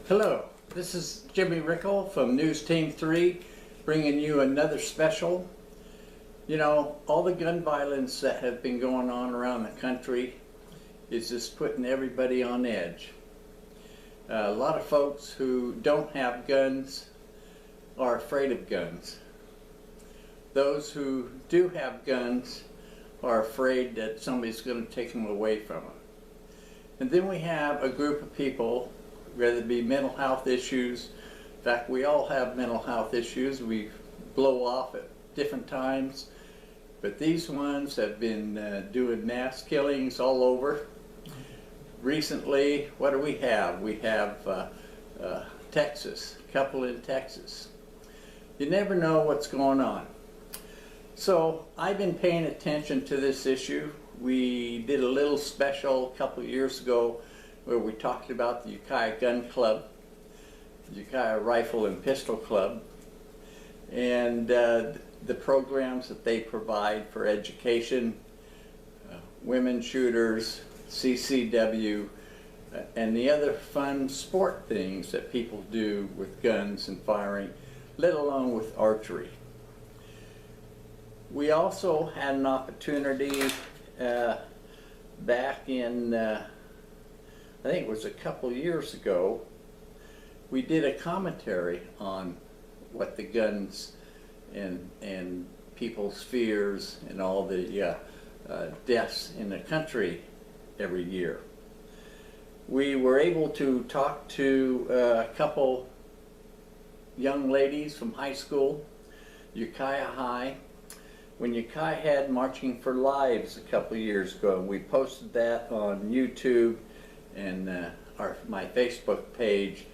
Hello, this is Jimmy Rickel from News Team 3 bringing you another special. You know, all the gun violence that have been going on around the country is just putting everybody on edge. A lot of folks who don't have guns are afraid of guns. Those who do have guns are afraid that somebody's going to take them away from them. And then we have a group of people, whether it be mental health issues. In fact, we all have mental health issues. We blow off at different times. But these ones have been doing mass killings all over. Recently, what do we have? We have Texas, a couple in Texas. You never know what's going on. So I've been paying attention to this issue. We did a little special a couple of years ago where we talked about the Ukiah Gun Club, the Ukiah Rifle and Pistol Club, and the programs that they provide for education, women shooters, CCW, and the other fun sport things that people do with guns and firing, let alone with archery. We also had an opportunity back in, I think it was a couple years ago, we did a commentary on what the guns and people's fears and all the deaths in the country every year. We were able to talk to a couple young ladies from high school, Ukiah High, when Ukiah had Marching for Lives a couple of years ago. We posted that on YouTube and my Facebook page,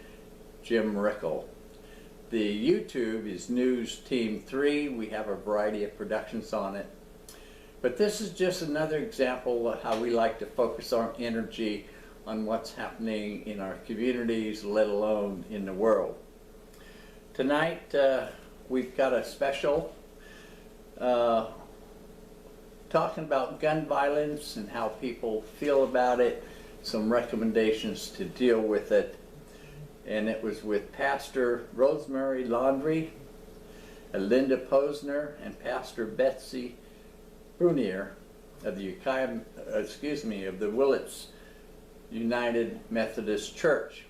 Jim Rickel. The YouTube is News Team 3. We have a variety of productions on it. But this is just another example of how we like to focus our energy on what's happening in our communities, let alone in the world. Tonight we've got a special talking about gun violence and how people feel about it, some recommendations to deal with it. And it was with Pastor Rosemary Laundrie, Linda Posner, and Pastor Betsy Brunier of the of the Willits United Methodist Church.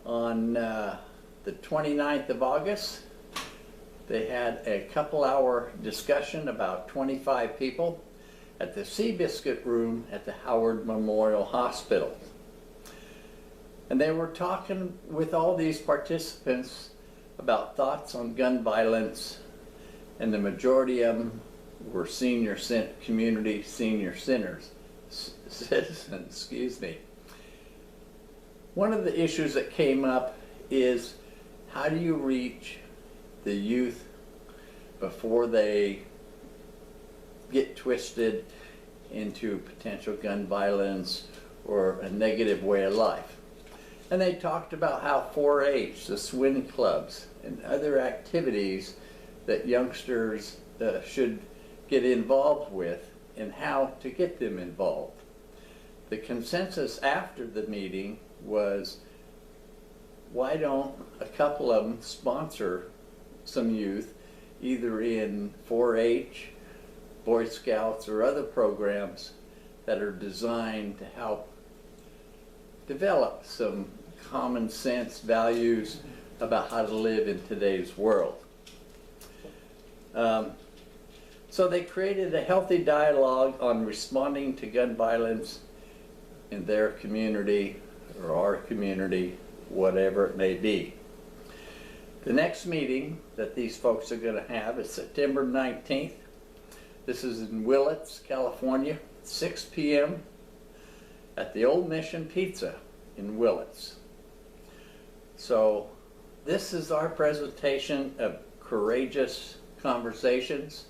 On the 29th of August, they had a couple-hour discussion, about 25 people, at the Seabiscuit Room at the Howard Memorial Hospital. And they were talking with all these participants about thoughts on gun violence, and the majority of them were community senior citizens, excuse me. One of the issues that came up is, how do you reach the youth before they get twisted into potential gun violence or a negative way of life? And they talked about how 4-H, the swim clubs, and other activities that youngsters should get involved with and how to get them involved. The consensus after the meeting was, why don't a couple of them sponsor some youth, either in 4-H, Boy Scouts, or other programs that are designed to help develop some common sense values about how to live in today's world. So they created a healthy dialogue on responding to gun violence in their community or our community, whatever it may be. The next meeting that these folks are going to have is September 19th. This is in Willits, California, 6 p.m. at the Old Mission Pizza in Willits. So this is our presentation of Courageous Conversations,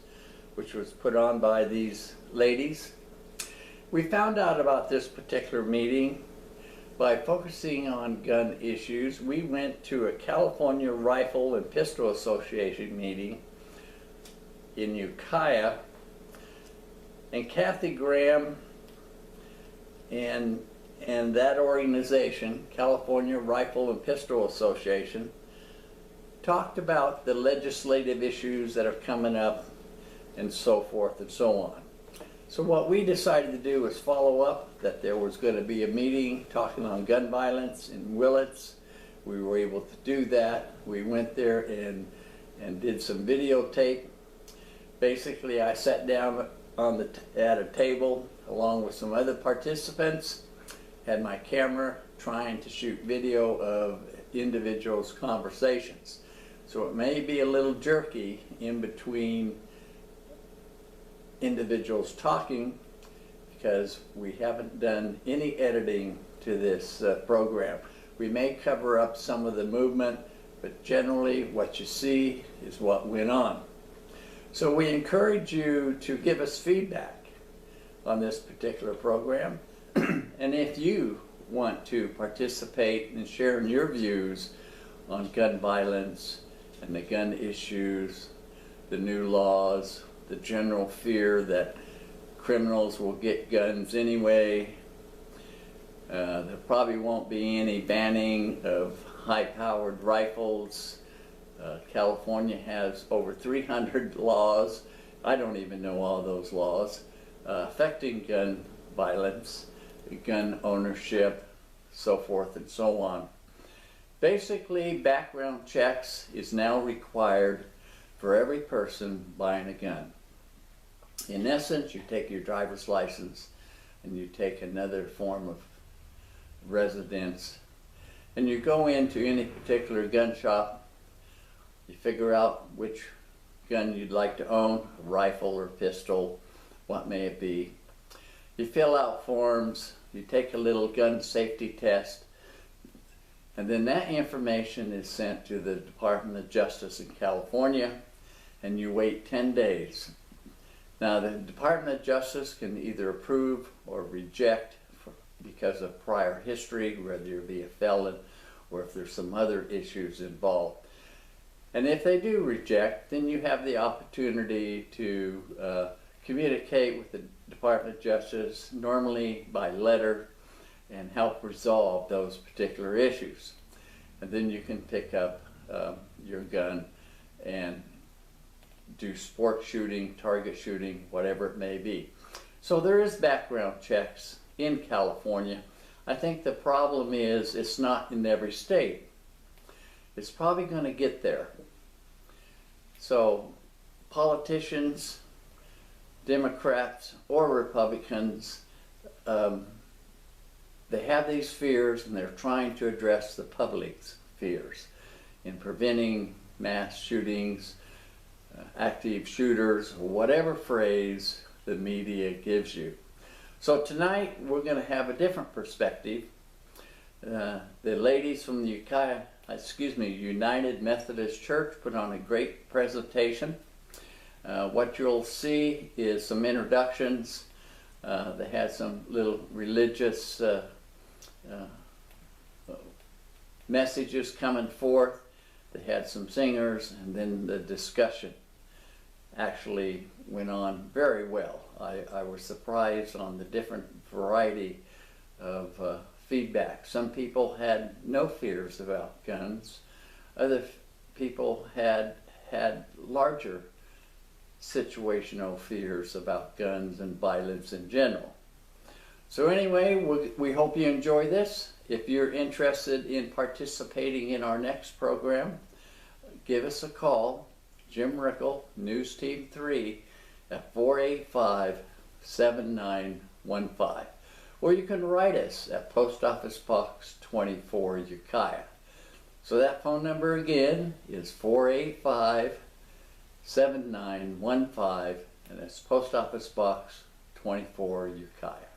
which was put on by these ladies. We found out about this particular meeting by focusing on gun issues. We went to a California Rifle and Pistol Association meeting in Ukiah, and Kathy Graham and and that organization, California Rifle and Pistol Association, talked about the legislative issues that are coming up and so forth and so on. So what we decided to do was follow up that there was going to be a meeting talking on gun violence in Willits. We were able to do that. We went there and did some videotape. Basically, I sat down at a table along with some other participants, had my camera trying to shoot video of individuals' conversations. So it may be a little jerky in between individuals talking because we haven't done any editing to this program. We may cover up some of the movement, but generally what you see is what went on. So we encourage you to give us feedback on this particular program. And if you want to participate in sharing your views on gun violence and the gun issues, the new laws, the general fear that criminals will get guns anyway, there probably won't be any banning of high-powered rifles. California has over 300 laws. I don't even know all those laws affecting gun violence, gun ownership, so forth and so on. Basically, background checks is now required for every person buying a gun. In essence, you take your driver's license and you take another form of residence and you go into any particular gun shop, you figure out which gun you'd like to own, a rifle or pistol, what may it be. You fill out forms, you take a little gun safety test, and then that information is sent to the Department of Justice in California, and you wait 10 days. Now, the Department of Justice can either approve or reject because of prior history, whether you be a felon or if there's some other issues involved. And if they do reject, then you have the opportunity to communicate with the Department of Justice, normally by letter, and help resolve those particular issues. And then you can pick up your gun and do sport shooting, target shooting, whatever it may be. So there is background checks in California. I think the problem is it's not in every state. It's probably going to get there. So politicians, Democrats or Republicans, they have these fears and they're trying to address the public's fears in preventing mass shootings, active shooters, whatever phrase the media gives you. So tonight we're going to have a different perspective. The ladies from the United Methodist Church put on a great presentation. What you'll see is some introductions. They had some little religious messages coming forth. They had some singers, and then the discussion actually went on very well. I was surprised on the different variety of feedback. Some people had no fears about guns. Other people had larger situational fears about guns and violence in general. So anyway, we hope you enjoy this. If you're interested in participating in our next program, give us a call, Jim Rickel, News Team 3, at 485-7915. Or you can write us at Post Office Box 24, Ukiah. So that phone number again is 485-7915, and it's Post Office Box 24, Ukiah.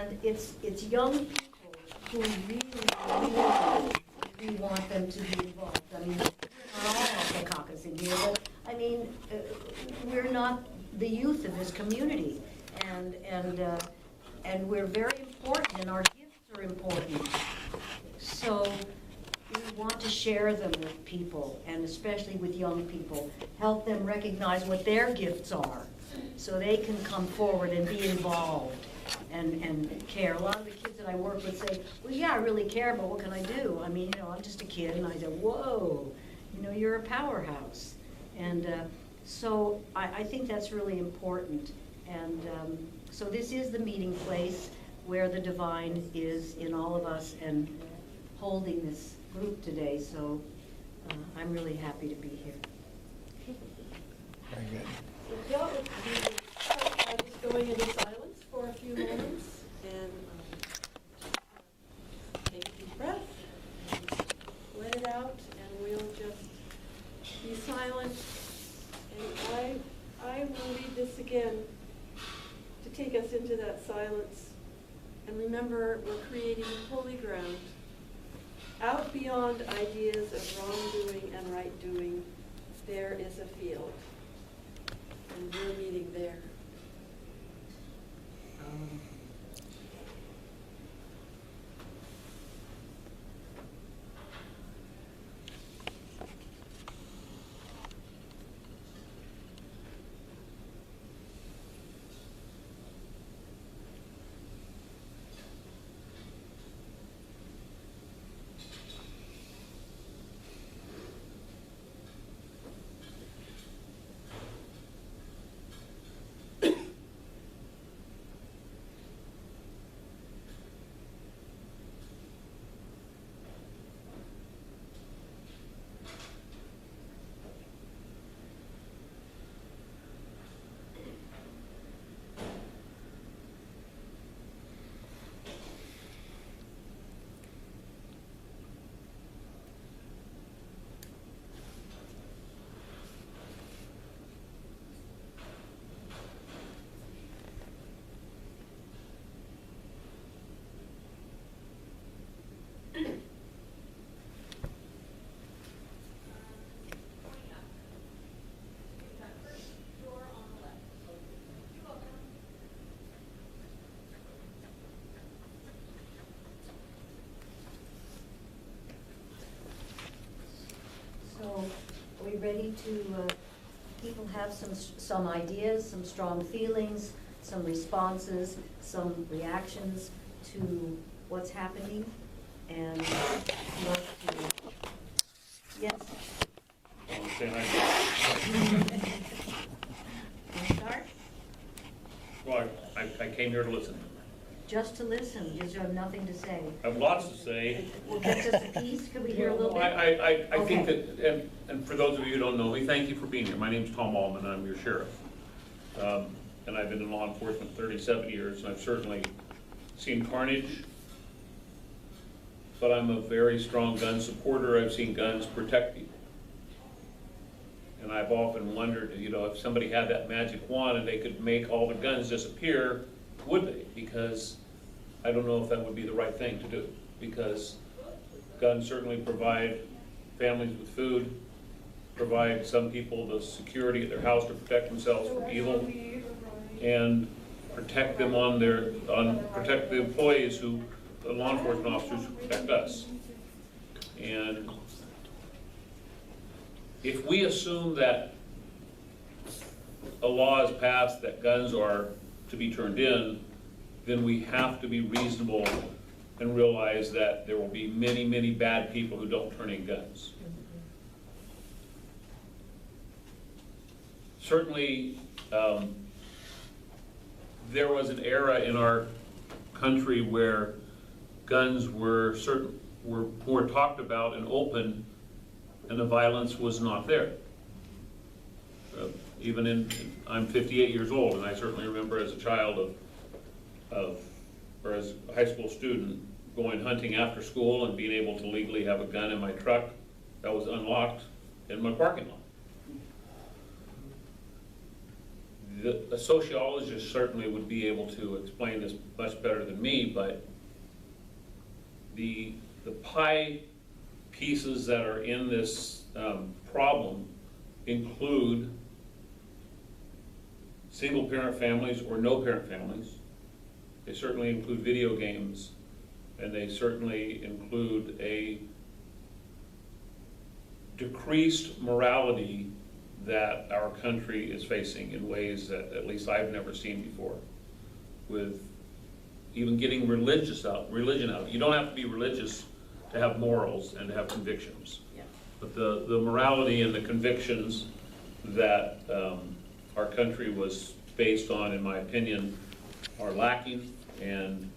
And it's young people who really we want them to be involved. I mean, we're not all off the caucus in here, but I mean, we're not the youth of this community, and we're very important, and our gifts are important. So we want to share them with people, and especially with young people, help them recognize what their gifts are, so they can come forward and be involved and care. A lot of the kids that I work with say, well, yeah, I really care, but what can I do? I mean, I'm just a kid. And I said, whoa, you're a powerhouse. And so I think that's really important. And so this is the meeting place where the divine is in all of us and holding this group today. So I'm really happy to be here. Very good. If y'all would start by just going into silence for a few moments and take a deep breath and let it out, and we'll just be silent. And I will read this again to take us into that silence. And remember, we're creating holy ground out beyond ideas of wrongdoing and right doing. There is a field, and we're meeting there. So, are we ready to, people have some ideas, some strong feelings, some responses, some reactions to what's happening, and who wants to, yes? Say hi. Want to start? Well, I came here to listen. Just to listen, because you have nothing to say. I have lots to say. Well, that's just a piece, could we hear a little bit? I think Okay. that, and for those of you who don't know me, thank you for being here. My name's Tom Allman, and I'm your sheriff. And I've been in law enforcement 37 years, and I've certainly seen carnage, but I'm a very strong gun supporter. I've seen guns protect people. And I've often wondered, if somebody had that magic wand and they could make all the guns disappear, would they? Because I don't know if that would be the right thing to do, because guns certainly provide families with food, provide some people the security at their house to protect themselves from evil, and protect them protect the employees the law enforcement officers who protect us. And if we assume that a law is passed that guns are to be turned in, then we have to be reasonable and realize that there will be many, many bad people who don't turn in guns. Certainly, there was an era in our country where guns were more talked about and open, and the violence was not there. I'm 58 years old, and I certainly remember as a child or as a high school student going hunting after school and being able to legally have a gun in my truck that was unlocked in my parking lot. A sociologist certainly would be able to explain this much better than me, but the pie pieces that are in this problem include single-parent families or no-parent families. They certainly include video games, and they certainly include a decreased morality that our country is facing in ways that at least I've never seen before, with even getting religion out. You don't have to be religious to have morals and to have convictions. Yeah. But the morality and the convictions that our country was based on, in my opinion, are lacking, and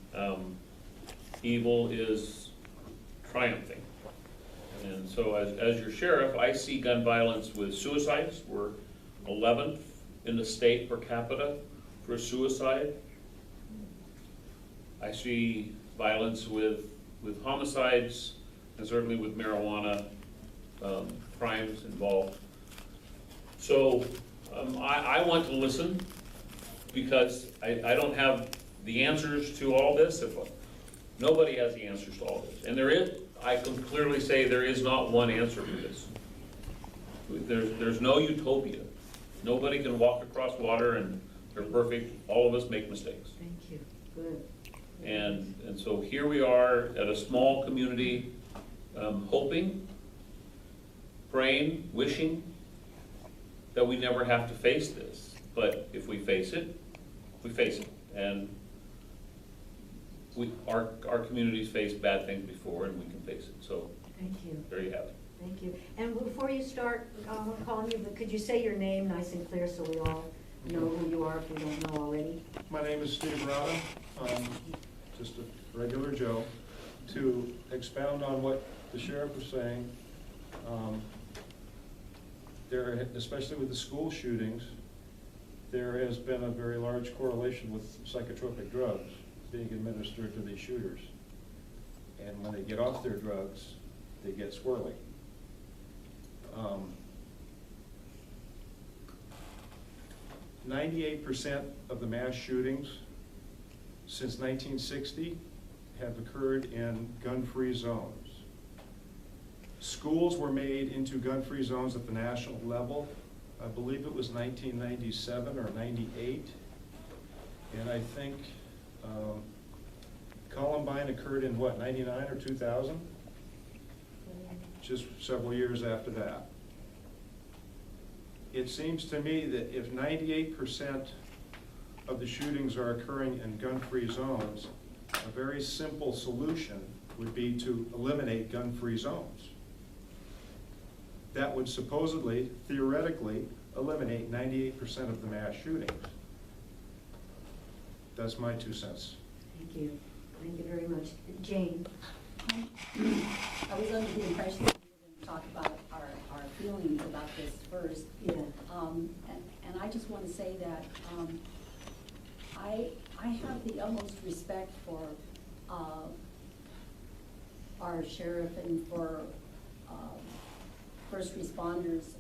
evil is triumphing. And so as your sheriff, I see gun violence with suicides. We're 11th in the state per capita for suicide. I see violence with homicides, and certainly with marijuana crimes involved. So I want to listen, because I don't have the answers to all this. Nobody has the answers to all this. And I can clearly say there is not one answer to this. There's no utopia. Nobody can walk across water and they're perfect. All of us make mistakes. Thank you, good. And so here we are at a small community, hoping, praying, wishing that we never have to face this. But if we face it, we face it. And our communities faced bad things before, and we can face it. So Thank you. there you have it. Thank you. And before you start, I'm calling you, but could you say your name nice and clear so we all know who you are if we don't know already? My name is Steve Rada. I'm just a regular Joe. To expound on what the sheriff was saying, especially with the school shootings, there has been a very large correlation with psychotropic drugs being administered to these shooters. And when they get off their drugs, they get squirrely. 98% of the mass shootings since 1960 have occurred in gun-free zones. Schools were made into gun-free zones at the national level. I believe it was 1997 or 98. And I think Columbine occurred in what, 99 or 2000? Just several years after that. It seems to me that if 98% of the shootings are occurring in gun-free zones, a very simple solution would be to eliminate gun-free zones. That would supposedly, theoretically, eliminate 98% of the mass shootings. That's my 2 cents. Thank you. Thank you very much. Jane? I was under the impression that we were going to talk about our feelings about this first. Yeah. And I just want to say that I have the utmost respect for our sheriff and for first responders.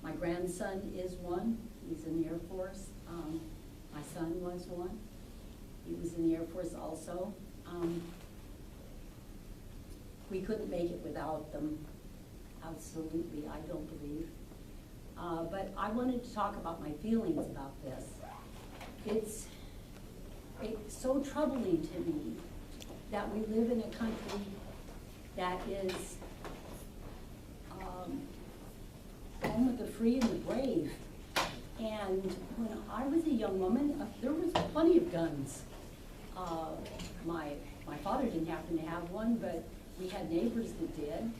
My grandson is one. He's in the Air Force. My son was one. He was in the Air Force also. We couldn't make it without them. Absolutely, I don't believe. But I wanted to talk about my feelings about this. It's so troubling to me that we live in a country that is home of the free and the brave. And when I was a young woman, there was plenty of guns. My father didn't happen to have one, but we had neighbors that did.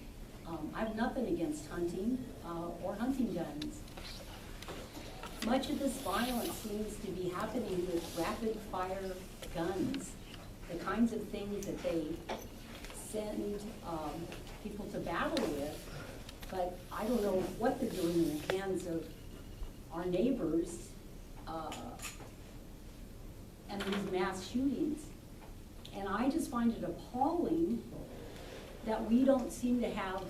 I have nothing against hunting or hunting guns. Much of this violence seems to be happening with rapid fire guns, the kinds of things that they send people to battle with, but I don't know what they're doing in the hands of our neighbors and these mass shootings. And I just find it appalling that we don't seem to have,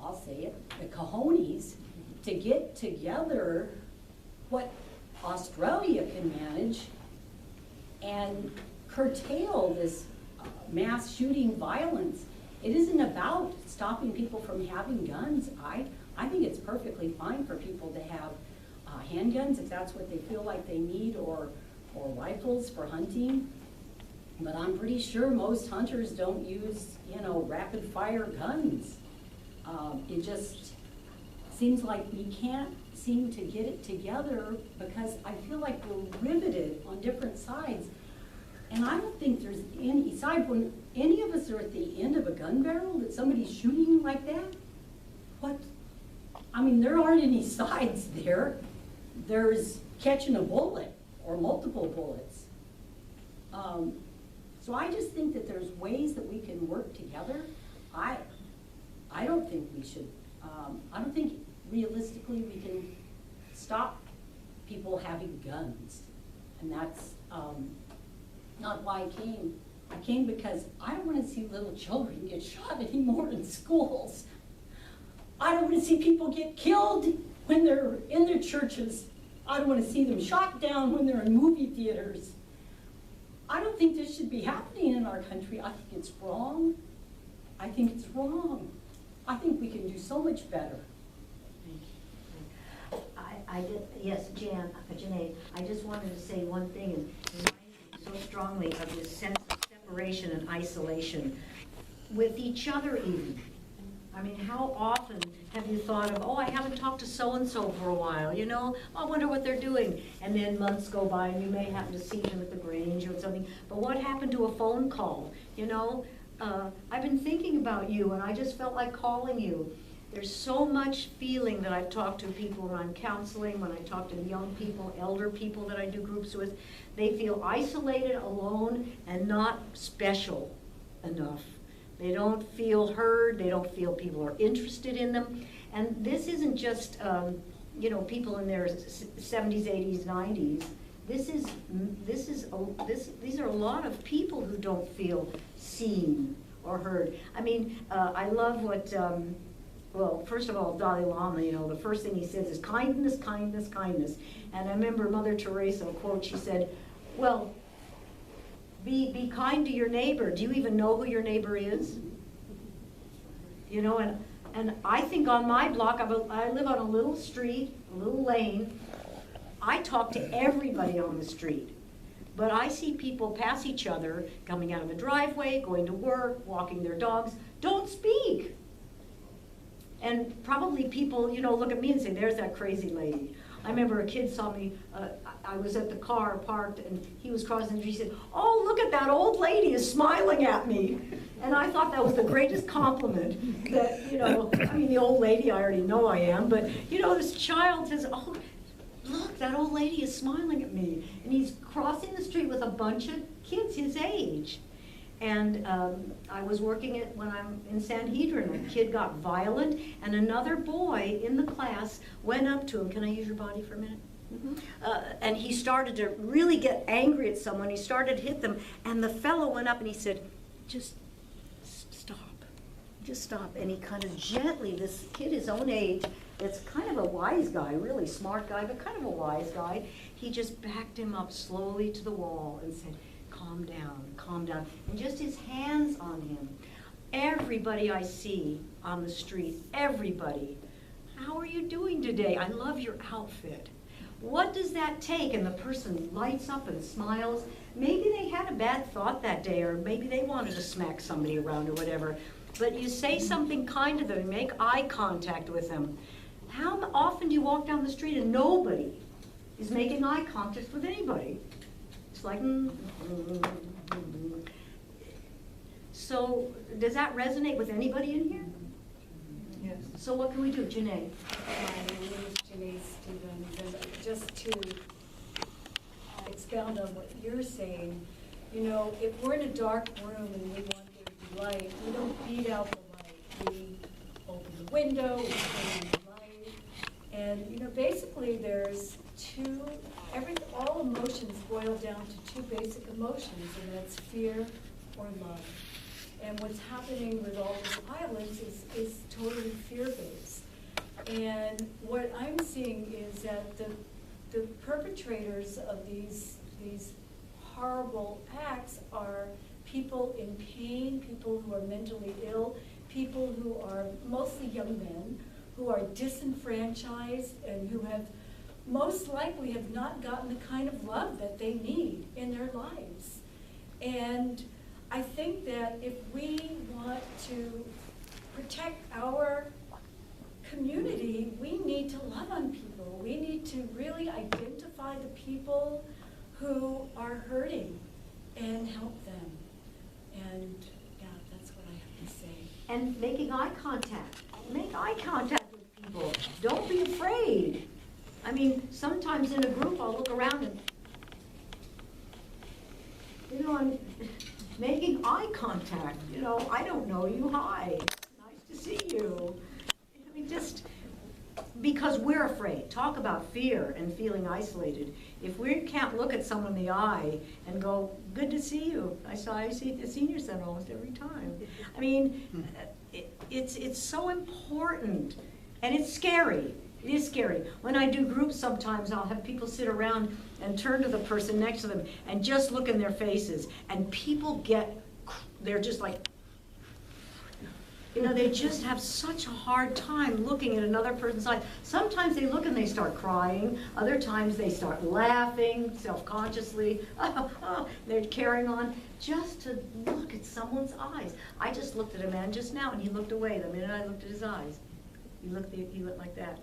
I'll say it, the cojones to get together what Australia can manage and curtail this mass shooting violence. It isn't about stopping people from having guns. I think it's perfectly fine for people to have handguns if that's what they feel like they need, or rifles for hunting. But I'm pretty sure most hunters don't use, rapid fire guns. It just seems like we can't seem to get it together, because I feel like we're riveted on different sides. And I don't think there's any side, when any of us are at the end of a gun barrel, that somebody's shooting like that. What? I mean, there aren't any sides there. There's catching a bullet or multiple bullets. So I just think that there's ways that we can work together. I don't think we should, I don't think realistically we can stop people having guns. And that's not why I came. I came because I don't want to see little children get shot anymore in schools. I don't want to see people get killed when they're in their churches. I don't want to see them shot down when they're in movie theaters. I don't think this should be happening in our country. I think it's wrong. I think it's wrong. I think we can do so much better. Yes, Janae, I just wanted to say one thing, and remind you so strongly of this sense of separation and isolation with each other even. I mean, how often have you thought of, oh, I haven't talked to so-and-so for a while, I wonder what they're doing. And then months go by and you may happen to see them at the Grange or something. But what happened to a phone call? I've been thinking about you and I just felt like calling you. There's so much feeling that I've talked to people when I'm counseling, when I talk to young people, elder people that I do groups with. They feel isolated, alone, and not special enough. They don't feel heard. They don't feel people are interested in them. And this isn't just, people in their 70s, 80s, 90s. These are a lot of people who don't feel seen or heard. I mean, I love what, first of all, Dalai Lama, the first thing he says is kindness, kindness, kindness. And I remember Mother Teresa, quote, she said, well, be kind to your neighbor. Do you even know who your neighbor is? And I think on my block, I live on a little street, a little lane. I talk to everybody on the street. But I see people pass each other, coming out of the driveway, going to work, walking their dogs, don't speak. And probably people, look at me and say, there's that crazy lady. I remember a kid saw me, I was at the car parked and he was crossing the street. He said, oh, look at that old lady is smiling at me. And I thought that was the greatest compliment that, the old lady, I already know I am, but, this child says, oh, look, that old lady is smiling at me. And he's crossing the street with a bunch of kids his age. And I was working when I'm in Sanhedrin. A kid got violent, and another boy in the class went up to him. Can I use your body for a minute? Mm-hmm. And he started to really get angry at someone. He started to hit them, and the fellow went up and he said, just stop. Just stop. And he kind of gently, this kid his own age, that's kind of a wise guy, really smart guy, but kind of a wise guy, he just backed him up slowly to the wall and said, calm down, and just his hands on him. Everybody I see on the street, everybody, how are you doing today? I love your outfit. What does that take? And the person lights up and smiles. Maybe they had a bad thought that day, or maybe they wanted to smack somebody around or whatever. But you say something kind to them, make eye contact with them. How often do you walk down the street and nobody is making eye contact with anybody? It's like, So does that resonate with anybody in here? Yes. So what can we do, Janae? My name is Janae Stevens, and just to expound on what you're saying, if we're in a dark room and we want there to be light, we don't beat out the light. We open the window, we turn on the light, and basically there's all emotions boil down to two basic emotions, and that's fear or love. And what's happening with all this violence is totally fear-based. And what I'm seeing is that the perpetrators of these horrible acts are people in pain, people who are mentally ill, people who are mostly young men, who are disenfranchised and who have most likely have not gotten the kind of love that they need in their lives. And I think that if we want to protect our community, we need to love on people. We need to really identify the people who are hurting and help them. And yeah, that's what I have to say. And making eye contact. Make eye contact with people. Don't be afraid. I mean, sometimes in a group I'll look around and, you know, I'm making eye contact. You know, I don't know you. Hi. Nice to see you. I mean, just because we're afraid. Talk about fear and feeling isolated. If we can't look at someone in the eye and go, good to see you. I see the senior center almost every time. I mean, it's so important, and it's scary. It is scary. When I do groups sometimes, I'll have people sit around and turn to the person next to them and just look in their faces, and people they're just like, you know, they just have such a hard time looking at another person's eyes. Sometimes they look and they start crying. Other times they start laughing self-consciously. They're carrying on just to look at someone's eyes. I just looked at a man just now and he looked away the minute I looked at his eyes. He looked like that.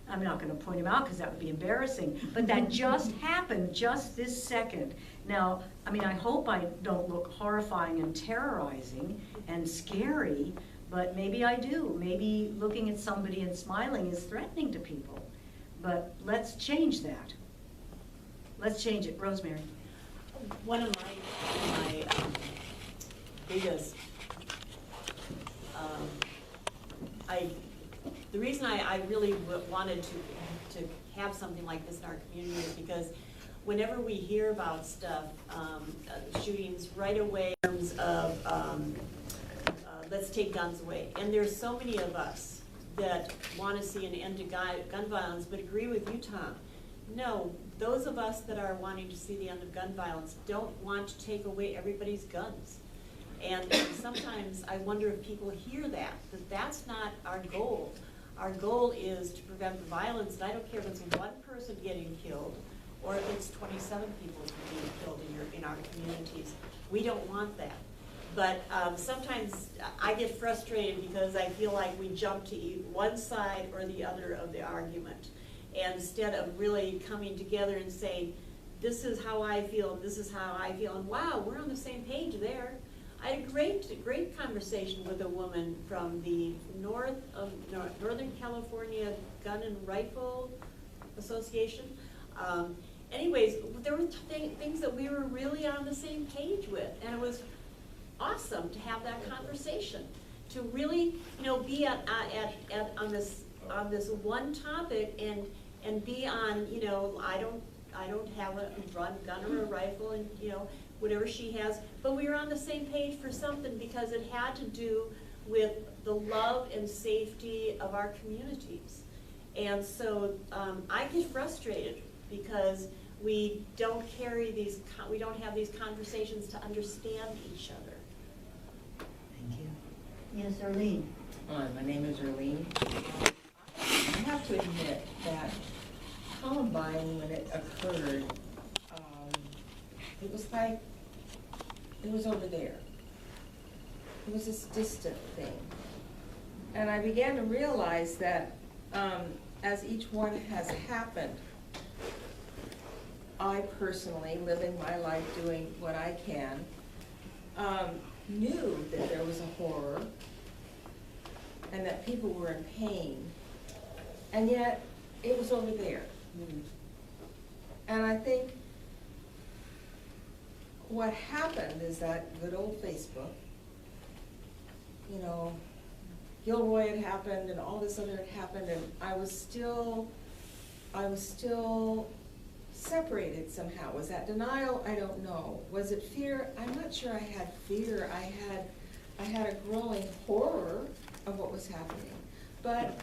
I'm not going to point him out because that would be embarrassing, but that just happened just this second. Now, I mean, I hope I don't look horrifying and terrorizing and scary, but maybe I do. Maybe looking at somebody and smiling is threatening to people. But let's change that. Let's change it. Rosemary. One of my biggest, the reason I really wanted to have something like this in our community is because whenever we hear about stuff, shootings right away in terms of let's take guns away. And there's so many of us that want to see an end to gun violence, but agree with you, Tom. No, those of us that are wanting to see the end of gun violence don't want to take away everybody's guns. And sometimes I wonder if people hear that that's not our goal. Our goal is to prevent the violence, and I don't care if it's one person getting killed or if it's 27 people being killed in our communities. We don't want that. But sometimes I get frustrated because I feel like we jump to one side or the other of the argument. And instead of really coming together and saying, this is how I feel, and this is how I feel, and wow, we're on the same page there. I had a great conversation with a woman from the Northern California Gun and Rifle Association. Anyways, there were things that we were really on the same page with, and it was awesome to have that conversation, to really, be on this one topic and be on, I don't have a gun or a rifle, and whatever she has, but we were on the same page for something because it had to do with the love and safety of our communities. And so I get frustrated because we don't have these conversations to understand each other. Thank you. Yes, Arlene. Hi, my name is Arlene. I have to admit that Columbine, when it occurred, it was like, it was over there. It was this distant thing. And I began to realize that as each one has happened, I personally, living my life doing what I can, knew that there was a horror and that people were in pain, and yet it was over there. And I think what happened is that good old Facebook, Gilroy had happened and all this other had happened, and I was still separated somehow. Was that denial? I don't know. Was it fear? I'm not sure I had fear. I had a growing horror of what was happening. But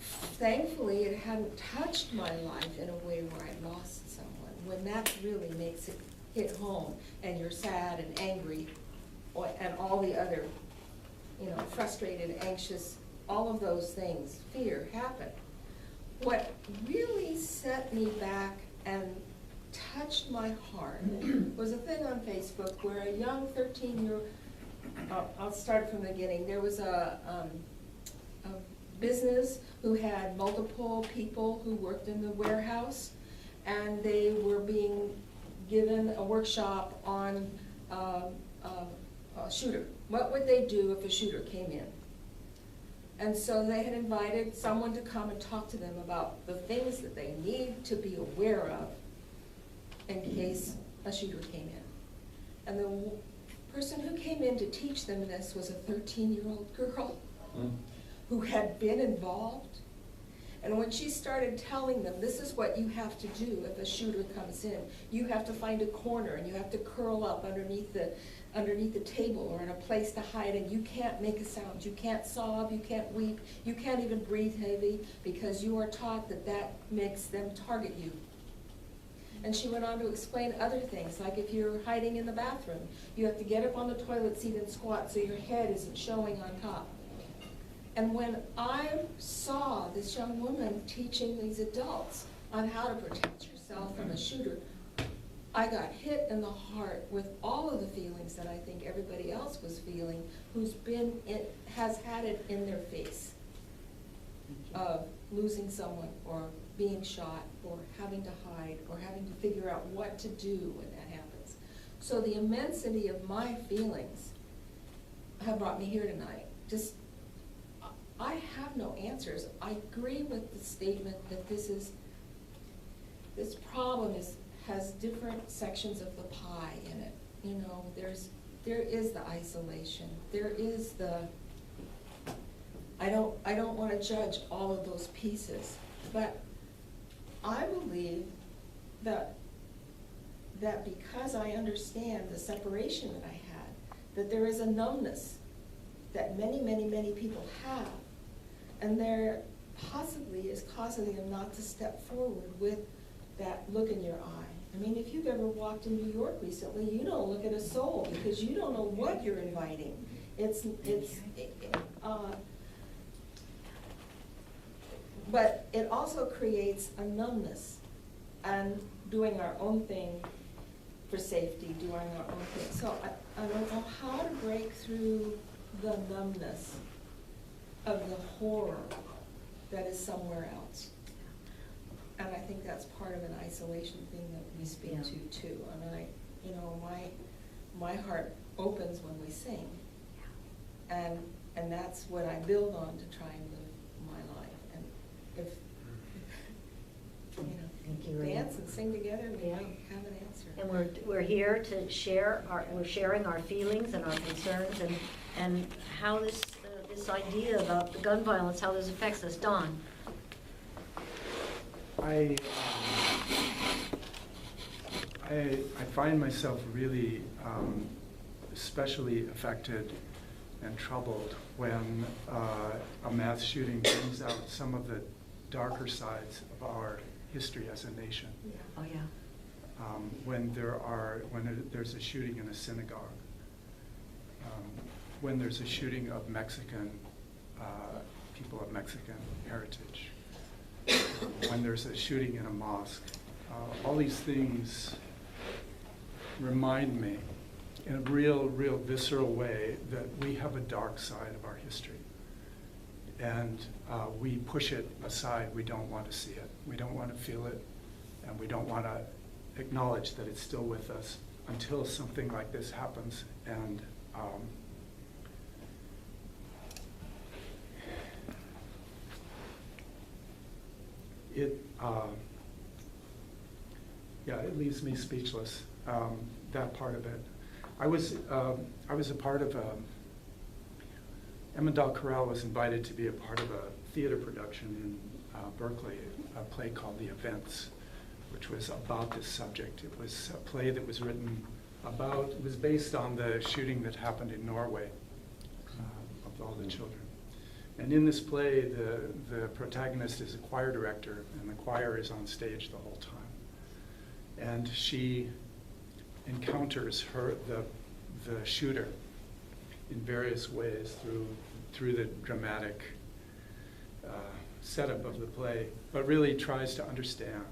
thankfully, it hadn't touched my life in a way where I lost someone, when that really makes it hit home, and you're sad and angry, and all the other, frustrated, anxious, all of those things, fear, happen. What really set me back and touched my heart was a thing on Facebook where a young 13-year-old, I'll start from the beginning, there was a business who had multiple people who worked in the warehouse, and they were being given a workshop on a shooter. What would they do if a shooter came in? And so they had invited someone to come and talk to them about the things that they need to be aware of in case a shooter came in. And the person who came in to teach them this was a 13-year-old girl who had been involved. And when she started telling them, this is what you have to do if a shooter comes in. You have to find a corner, and you have to curl up underneath the table or in a place to hide, and you can't make a sound. You can't sob, you can't weep, you can't even breathe heavy, because you are taught that that makes them target you. And she went on to explain other things, like if you're hiding in the bathroom, you have to get up on the toilet seat and squat so your head isn't showing on top. And when I saw this young woman teaching these adults on how to protect yourself from a shooter, I got hit in the heart with all of the feelings that I think everybody else was feeling has had it in their face of losing someone, or being shot, or having to hide, or having to figure out what to do when that happens. So the immensity of my feelings have brought me here tonight. I have no answers. I agree with the statement that this problem has different sections of the pie in it. There is the isolation. There is the, I don't want to judge all of those pieces, but I believe that because I understand the separation that I had, that there is a numbness that many, many, many people have, and there possibly is causing them not to step forward with that look in your eye. I mean, if you've ever walked in New York recently, you don't look at a soul, because you don't know what you're inviting. But it also creates a numbness, and doing our own thing for safety, doing our own thing. So I don't know how to break through the numbness of the horror that is somewhere else. And I think that's part of an isolation thing that we speak to too. And my heart opens when we sing. And that's what I build on to try and live my life. And if Thank you, Rita. dance and sing together, we might have an answer. And we're here to share we're sharing our feelings and our concerns, and how this idea about the gun violence, how this affects us. Don. I find myself really especially affected and troubled when a mass shooting brings out some of the darker sides of our history as a nation. Oh yeah. When there's a shooting in a synagogue, when there's a shooting of Mexican people of Mexican heritage, when there's a shooting in a mosque. All these things remind me in a real visceral way that we have a dark side of our history. And we push it aside. We don't want to see it. We don't want to feel it. And we don't want to acknowledge that it's still with us until something like this happens. And it leaves me speechless, that part of it. I was a part of Emmendale Corral was invited to be a part of a theater production in Berkeley, a play called The Events, which was about this subject. It was a play that was written about, it was based on the shooting that happened in Norway of all the children. And in this play, the protagonist is a choir director, and the choir is on stage the whole time. And she encounters the shooter in various ways through the dramatic setup of the play, but really tries to understand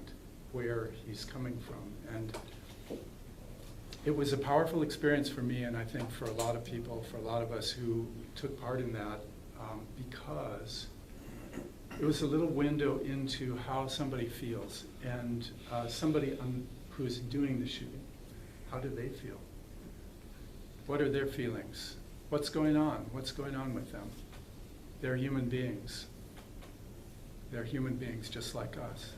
where he's coming from. And it was a powerful experience for me, and I think for a lot of people, for a lot of us who took part in that, because it was a little window into how somebody feels, and somebody who's doing the shooting. How do they feel? What are their feelings? What's going on? What's going on with them? They're human beings. They're human beings just like us.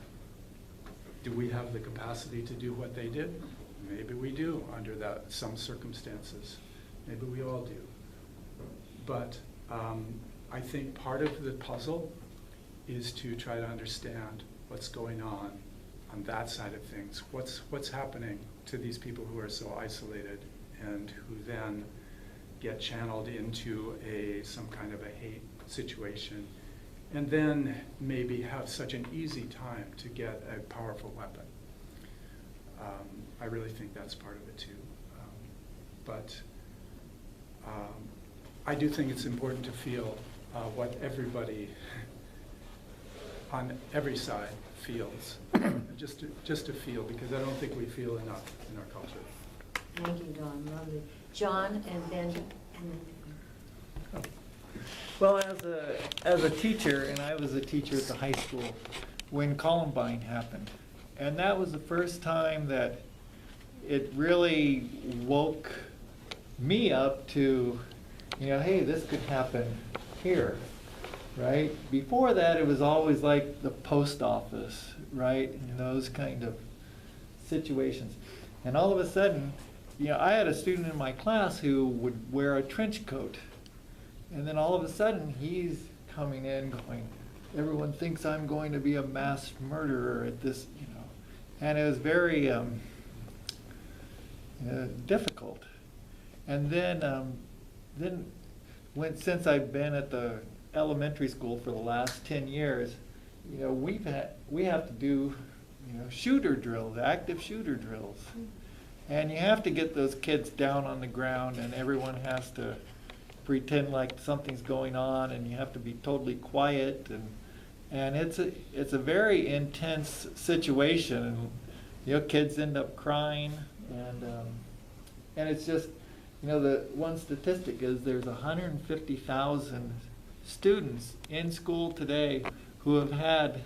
Do we have the capacity to do what they did? Maybe we do under some circumstances. Maybe we all do. But I think part of the puzzle is to try to understand what's going on that side of things. What's happening to these people who are so isolated and who then get channeled into some kind of a hate situation, and then maybe have such an easy time to get a powerful weapon. I really think that's part of it too. But I do think it's important to feel what everybody on every side feels, just to feel, because I don't think we feel enough in our culture. Thank you, Don, lovely. John, and then. Well, as a teacher, and I was a teacher at the high school when Columbine happened, and that was the first time that it really woke me up to, hey, this could happen here, right? Before that, it was always like the post office, right, and those kind of situations. And all of a sudden, I had a student in my class who would wear a trench coat. And then all of a sudden, he's coming in going, everyone thinks I'm going to be a mass murderer at this, And it was very difficult. And then since I've been at the elementary school for the last 10 years, we have to do, shooter drills, active shooter drills. And you have to get those kids down on the ground, and everyone has to pretend like something's going on, and you have to be totally quiet, and it's a very intense situation, and kids end up crying, and it's just, the one statistic is there's 150,000 students in school today who have had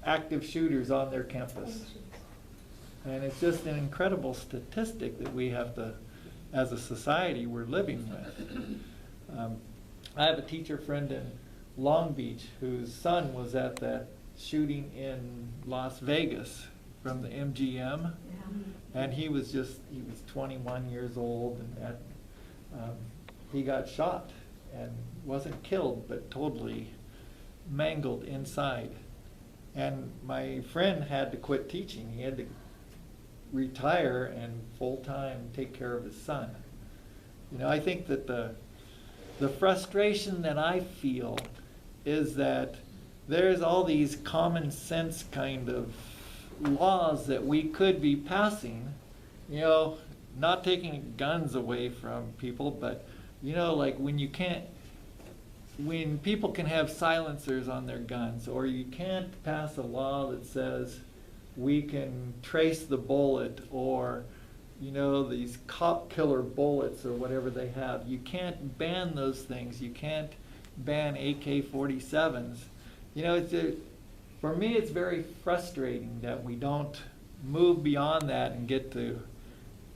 active shooters on their campus. And it's just an incredible statistic that we have to, as a society, we're living with. I have a teacher friend in Long Beach whose son was at that shooting in Las Vegas from the MGM. And he was 21 years old, and he got shot and wasn't killed, but totally mangled inside. And my friend had to quit teaching. He had to retire and full-time take care of his son. I think that the frustration that I feel is that there's all these common sense kind of laws that we could be passing, not taking guns away from people, but like when people can have silencers on their guns, or you can't pass a law that says we can trace the bullet, or these cop killer bullets or whatever they have. You can't ban those things. You can't ban AK-47s. For me, it's very frustrating that we don't move beyond that and get to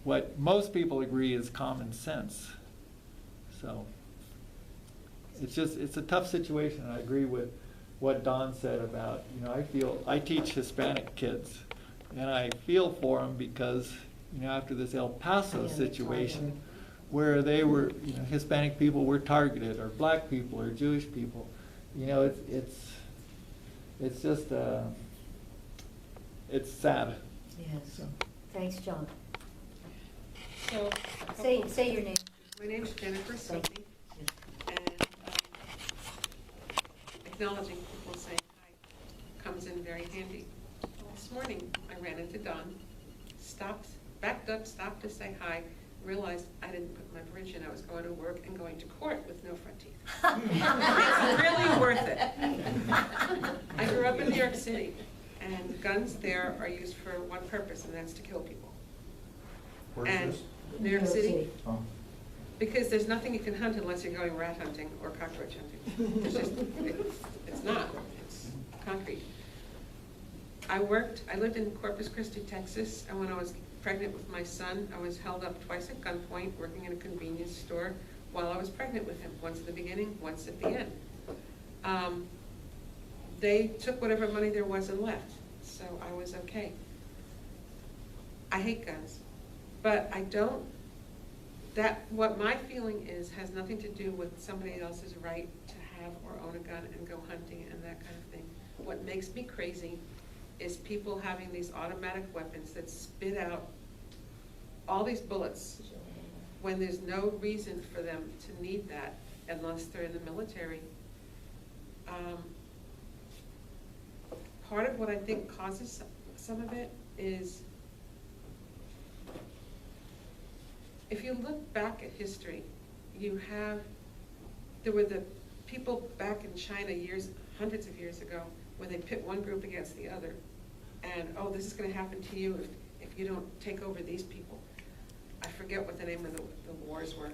what most people agree is common sense. So it's a tough situation. I agree with what Don said about, I teach Hispanic kids, and I feel for them because, after this El Paso situation, where they were, Hispanic people were targeted, or black people, or Jewish people, it's just, it's sad. Yes. So. Thanks, John. So, Say your name. my name's Jennifer Sophie, and acknowledging people saying hi comes in very handy. This morning, I ran into Don, backed up, stopped to say hi, realized I didn't put my bridge in. I was going to work and going to court with no front teeth. It's really worth it. I grew up in New York City, and guns there are used for one purpose, and that's to kill people. And New York City, because there's nothing you can hunt unless you're going rat hunting or cockroach hunting. It's not, it's concrete. I lived in Corpus Christi, Texas, and when I was pregnant with my son, I was held up twice at gunpoint, working in a convenience store while I was pregnant with him, once at the beginning, once at the end. They took whatever money there was and left, so I was okay. I hate guns, but what my feeling is has nothing to do with somebody else's right to have or own a gun and go hunting and that kind of thing. What makes me crazy is people having these automatic weapons that spit out all these bullets when there's no reason for them to need that unless they're in the military. Part of what I think causes some of it is, if you look back at history, there were the people back in China hundreds of years ago, where they pit one group against the other, and oh, this is going to happen to you if you don't take over these people. I forget what the name of the wars were.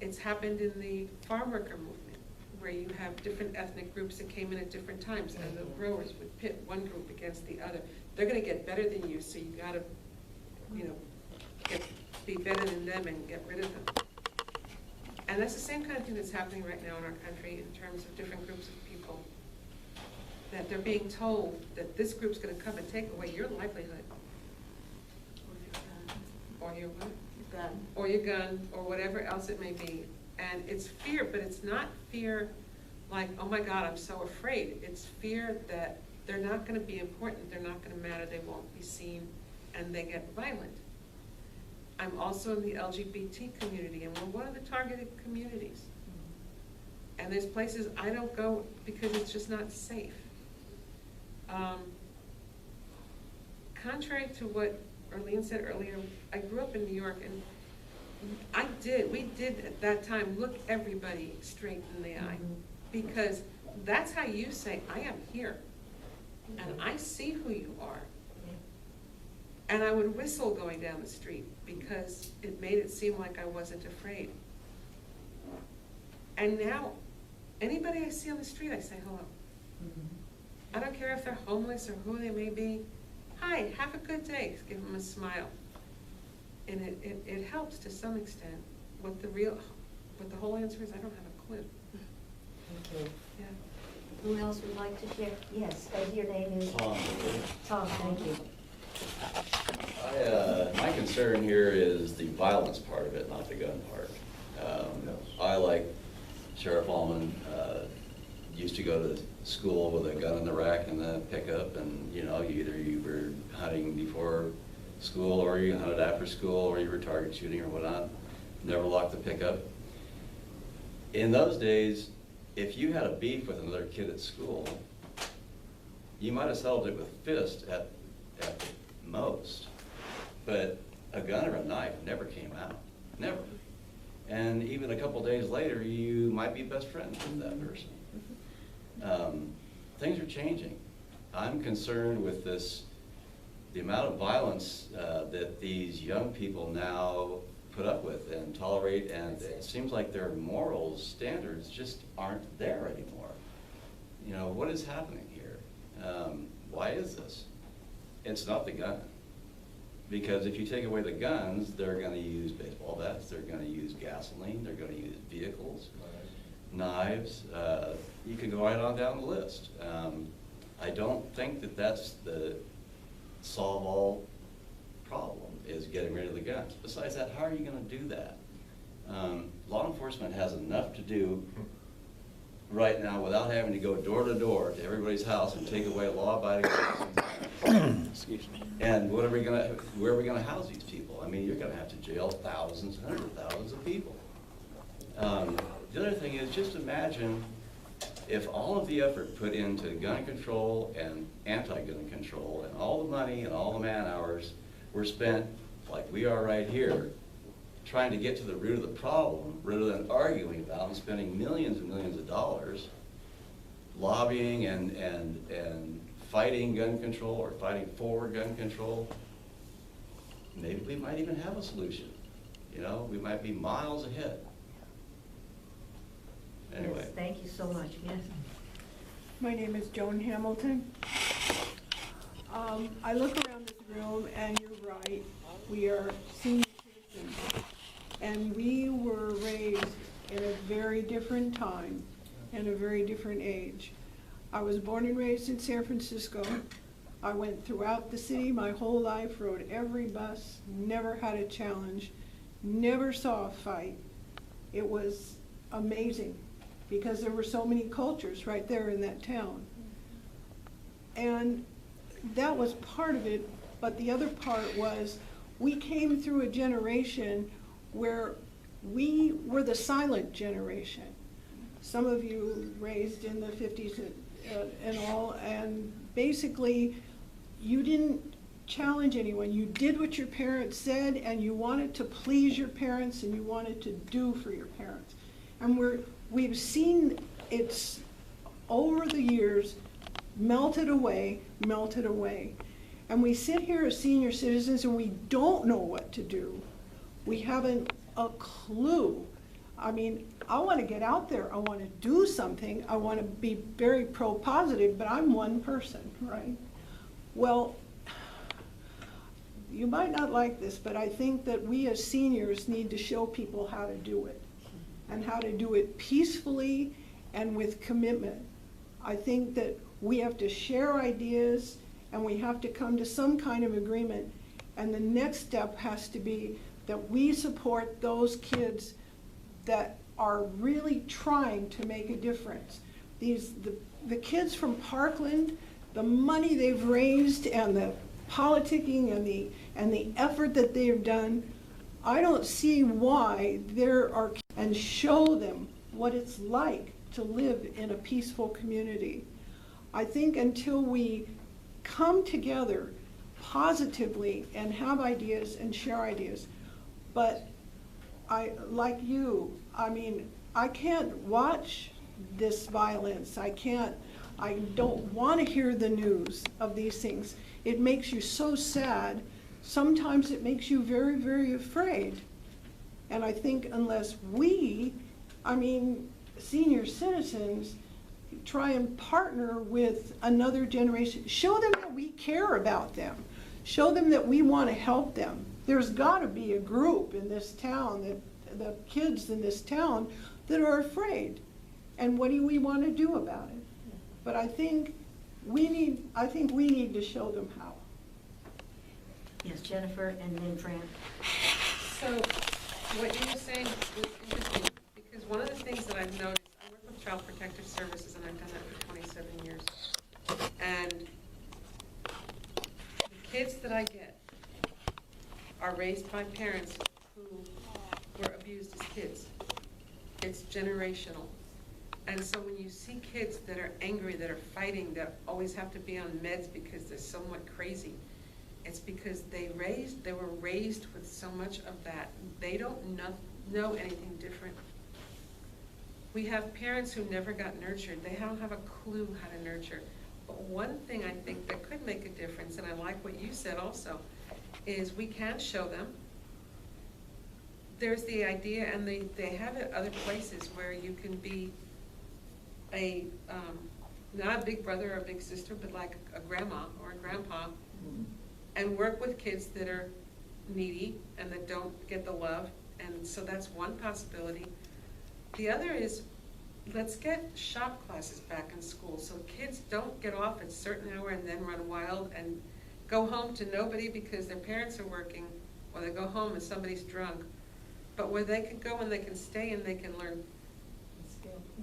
It's happened in the farm worker movement, where you have different ethnic groups that came in at different times, and the growers would pit one group against the other. They're going to get better than you, so you got to, be better than them and get rid of them. And that's the same kind of thing that's happening right now in our country in terms of different groups of people. That they're being told that this group's going to come and take away your livelihood. Or your what? Gun. Or your gun, or whatever else it may be. And it's fear, but it's not fear like, oh my God, I'm so afraid. It's fear that they're not going to be important, they're not going to matter, they won't be seen, and they get violent. I'm also in the LGBT community, and we're one of the targeted communities. And there's places I don't go because it's just not safe. Contrary to what Arlene said earlier, I grew up in New York, and we did at that time look everybody straight in the eye, because that's how you say, I am here, and I see who you are. And I would whistle going down the street because it made it seem like I wasn't afraid. And now, anybody I see on the street, I say hello. I don't care if they're homeless or who they may be. Hi, have a good day. Give them a smile. And it helps to some extent. What the whole answer is, I don't have a clue. Thank you. Yeah. Who else would like to share? Yes, your name is? Tom. Tom, thank you. My concern here is the violence part of it, not the gun part. I, like Sheriff Allman, used to go to school with a gun in the rack and a pickup, and either you were hunting before school or you hunted after school or you were target shooting or whatnot. Never locked the pickup. In those days, if you had a beef with another kid at school, you might have settled it with fist at most, but a gun or a knife never came out, never. And even a couple days later, you might be best friends with that person. Things are changing. I'm concerned with the amount of violence that these young people now put up with and tolerate, and it seems like their moral standards just aren't there anymore. What is happening here? Why is this? It's not the gun. Because if you take away the guns, they're going to use baseball bats, they're going to use gasoline, they're going to use vehicles, knives. You can go right on down the list. I don't think that that's the solve-all problem, is getting rid of the guns. Besides that, how are you going to do that? Law enforcement has enough to do right now without having to go door to door to everybody's house and take away law-abiding citizens. Excuse me. And where are we going to house these people? I mean, you're going to have to jail thousands, hundreds of thousands of people. The other thing is, just imagine if all of the effort put into gun control and anti-gun control and all the money and all the man hours were spent like we are right here, trying to get to the root of the problem rather than arguing about and spending millions and millions of dollars lobbying and fighting gun control or fighting for gun control, maybe we might even have a solution. You know, we might be miles ahead. Anyway. Yes, thank you so much, yes. My name is Joan Hamilton. I look around this room and you're right, we are senior citizens. And we were raised in a very different time and a very different age. I was born and raised in San Francisco. I went throughout the city my whole life, rode every bus, never had a challenge, never saw a fight. It was amazing because there were so many cultures right there in that town. And that was part of it, but the other part was we came through a generation where we were the silent generation. Some of you raised in the 50s and all, and basically you didn't challenge anyone. You did what your parents said, and you wanted to please your parents, and you wanted to do for your parents. And we've seen it's over the years melted away. And we sit here as senior citizens and we don't know what to do. We haven't a clue. I mean, I want to get out there. I want to do something. I want to be very pro-positive, but I'm one person, right? Well, you might not like this, but I think that we as seniors need to show people how to do it, and how to do it peacefully and with commitment. I think that we have to share ideas and we have to come to some kind of agreement. And the next step has to be that we support those kids that are really trying to make a difference. The kids from Parkland, the money they've raised and the politicking and the effort that they've done, I don't see why there are, and show them what it's like to live in a peaceful community. I think until we come together positively and have ideas and share ideas, but like you, I mean, I can't watch this violence. I don't want to hear the news of these things. It makes you so sad. Sometimes it makes you very, very afraid. And I think unless we, senior citizens, try and partner with another generation, show them that we care about them, show them that we want to help them. There's got to be a group in this town, the kids in this town, that are afraid. And what do we want to do about it? But I think we need to show them how. Yes, Jennifer, and then Fran. So, what you were saying was interesting, because one of the things that I've noticed, I work with Child Protective Services, and I've done that for 27 years. And the kids that I get are raised by parents who were abused as kids. It's generational. And so when you see kids that are angry, that are fighting, that always have to be on meds because they're somewhat crazy, it's because they were raised with so much of that. They don't know anything different. We have parents who never got nurtured. They don't have a clue how to nurture. But one thing I think that could make a difference, and I like what you said also, is we can show them. There's the idea, and they have it other places where you can be not a big brother or a big sister, but like a grandma or a grandpa, and work with kids that are needy and that don't get the love. And so that's one possibility. The other is, let's get shop classes back in school so kids don't get off at a certain hour and then run wild and go home to nobody because their parents are working, or they go home and somebody's drunk. But where they can go and they can stay and they can learn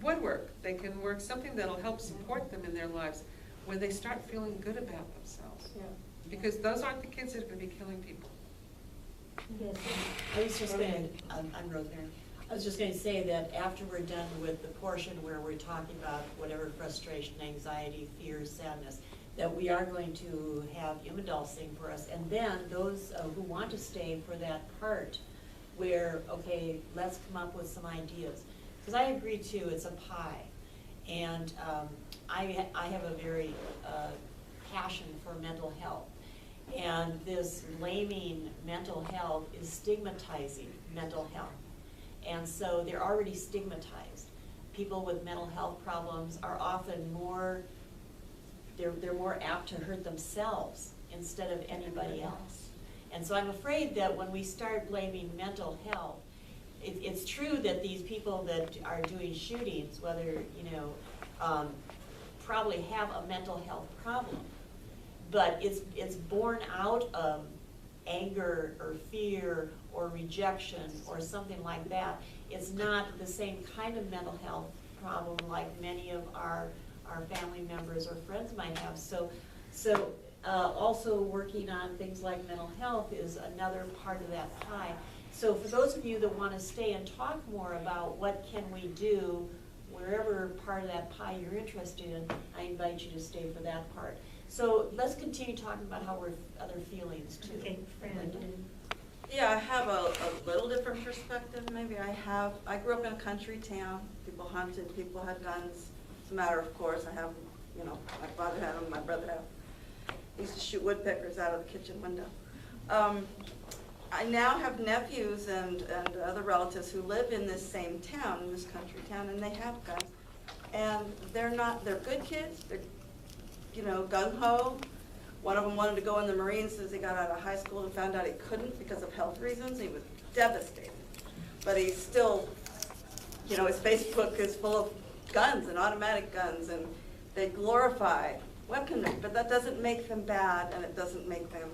woodwork. They can work something that'll help support them in their lives when they start feeling good about themselves. Yeah. Because those aren't the kids that are going to be killing people. Yes. I was just saying, I'm Rosemary. I was just gonna say that after we're done with the portion where we're talking about whatever frustration, anxiety, fear, sadness, that we are going to have young adults sing for us, and then those who want to stay for that part where, okay, let's come up with some ideas. Because I agree too, it's a pie, and I have a very passion for mental health. And this blaming mental health is stigmatizing mental health. And so they're already stigmatized. People with mental health problems are often more, they're more apt to hurt themselves instead of anybody else. And so I'm afraid that when we start blaming mental health, it's true that these people that are doing shootings, whether, you know, probably have a mental health problem, but it's born out of anger or fear or rejection or something like that. It's not the same kind of mental health problem like many of our family members or friends might have. So also working on things like mental health is another part of that pie. So for those of you that want to stay and talk more about what can we do, wherever part of that pie you're interested in, I invite you to stay for that part. So let's continue talking about how we're other feelings too. Okay, Fran. Linda? Yeah, I have a little different perspective maybe. I grew up in a country town. People hunted, people had guns. It's a matter of course. I have, you know, my father had them, my brother had them. He used to shoot woodpeckers out of the kitchen window. I now have nephews and other relatives who live in this same town, in this country town, and they have guns. And they're good kids. They're, you know, gung-ho. One of them wanted to go in the Marines as he got out of high school and found out he couldn't because of health reasons. He was devastated. But he's still, you know, his Facebook is full of guns and automatic guns, and they glorify weaponry, but that doesn't make them bad, and it doesn't make them,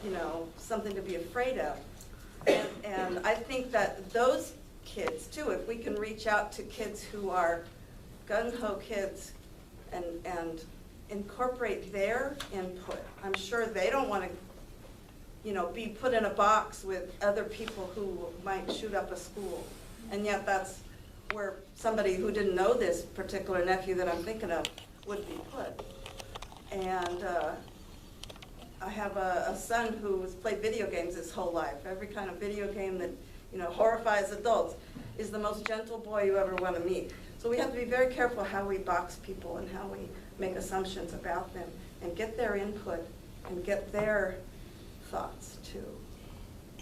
you know, something to be afraid of. And I think that those kids too, if we can reach out to kids who are gung-ho kids and incorporate their input. I'm sure they don't want to, you know, be put in a box with other people who might shoot up a school. And yet that's where somebody who didn't know this particular nephew that I'm thinking of would be put. And I have a son who has played video games his whole life. Every kind of video game that, you know, horrifies adults is the most gentle boy you ever want to meet. So we have to be very careful how we box people and how we make assumptions about them and get their input and get their thoughts too.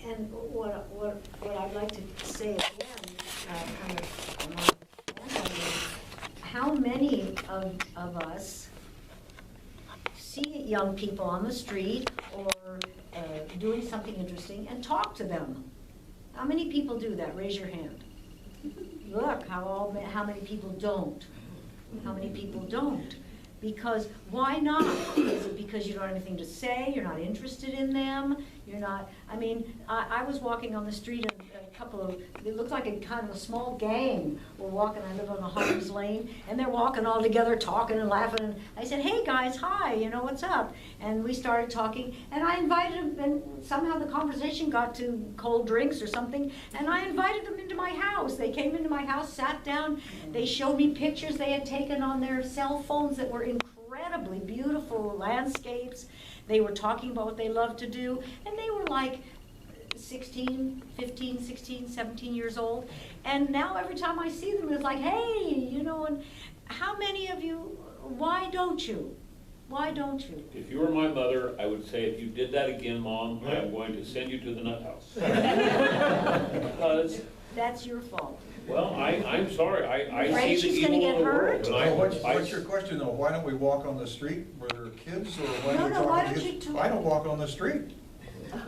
And what I'd like to say again, kind of, how many of us see young people on the street or doing something interesting and talk to them? How many people do that? Raise your hand. Look, how many people don't? How many people don't? Because why not? Is it because you don't have anything to say? You're not interested in them? You're not, I mean, I was walking on the street and a couple of, it looked like a kind of a small gang were walking. I live on the Harms Lane, and they're walking all together, talking and laughing. And I said, hey guys, hi, you know, what's up? And we started talking, and I invited them, and somehow the conversation got to cold drinks or something, and I invited them into my house. They came into my house, sat down, they showed me pictures they had taken on their cell phones that were incredibly beautiful landscapes. They were talking about what they loved to do, and they were like 15, 16, 17 years old. And now every time I see them, it's like, hey, you know, and how many of you, why don't you? Why don't you? If you were my mother, I would say, if you did that again, Mom, I'm going to send you to the nut house. Because, That's your fault. well, I'm sorry, I Afraid see the she's gonna evil get in the hurt? world. and What's your question though? Why don't we walk on the street where there are kids, or why No, don't we no, talk why to don't kids? you talk- I don't walk on the street.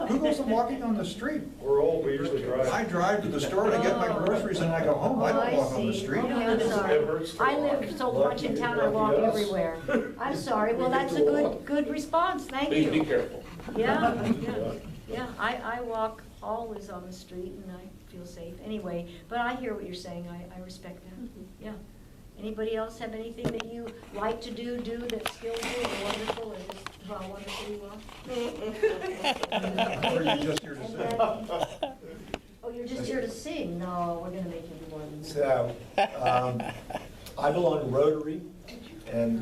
Who goes walking on the street? We're old, we usually drive. I drive to the store to get my groceries and I go home. I don't walk on the see. street. Okay, I'm sorry. I live so much in town, I walk everywhere. I'm sorry, well, that's a good response, thank Please be you. careful. Yeah, I walk always on the street and I feel safe. Anyway, but I hear what you're saying, I respect that, yeah. Anybody else have anything that you like to do that's skillful or wonderful or just how wonderful you are? Or are you just here to And say? then- Oh, you're just here to sing. No, we're gonna make you do more than that. So, I belong to Rotary, and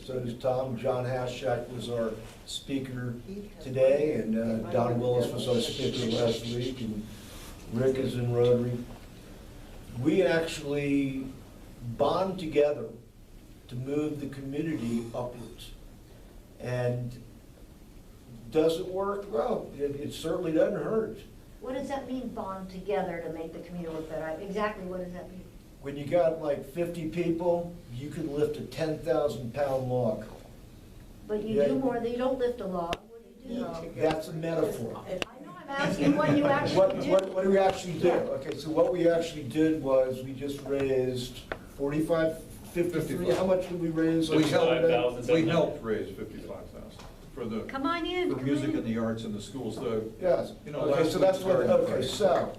so does Tom. John Haschak was our speaker today, and Don Willis was our speaker last week, and Rick is in Rotary. We actually bond together to move the community upwards. And does it work? Well, it certainly doesn't hurt. What does that mean, bond together to make the community look better? Exactly what does that mean? When you got like 50 people, you can lift a 10,000-pound log. But you Yeah. do more than, you don't lift a log. What do you do? That's a metaphor. I know, I'm asking what you actually do. What do we actually do? Yeah. Okay, so what we actually did was we just raised 53, how much did we raise? We helped, 5,000. we helped raise 55,000 for the, Come on in, for come music in. and the arts in the schools, though. Yes, You know, okay, last so that's week's what, starting okay, point. so,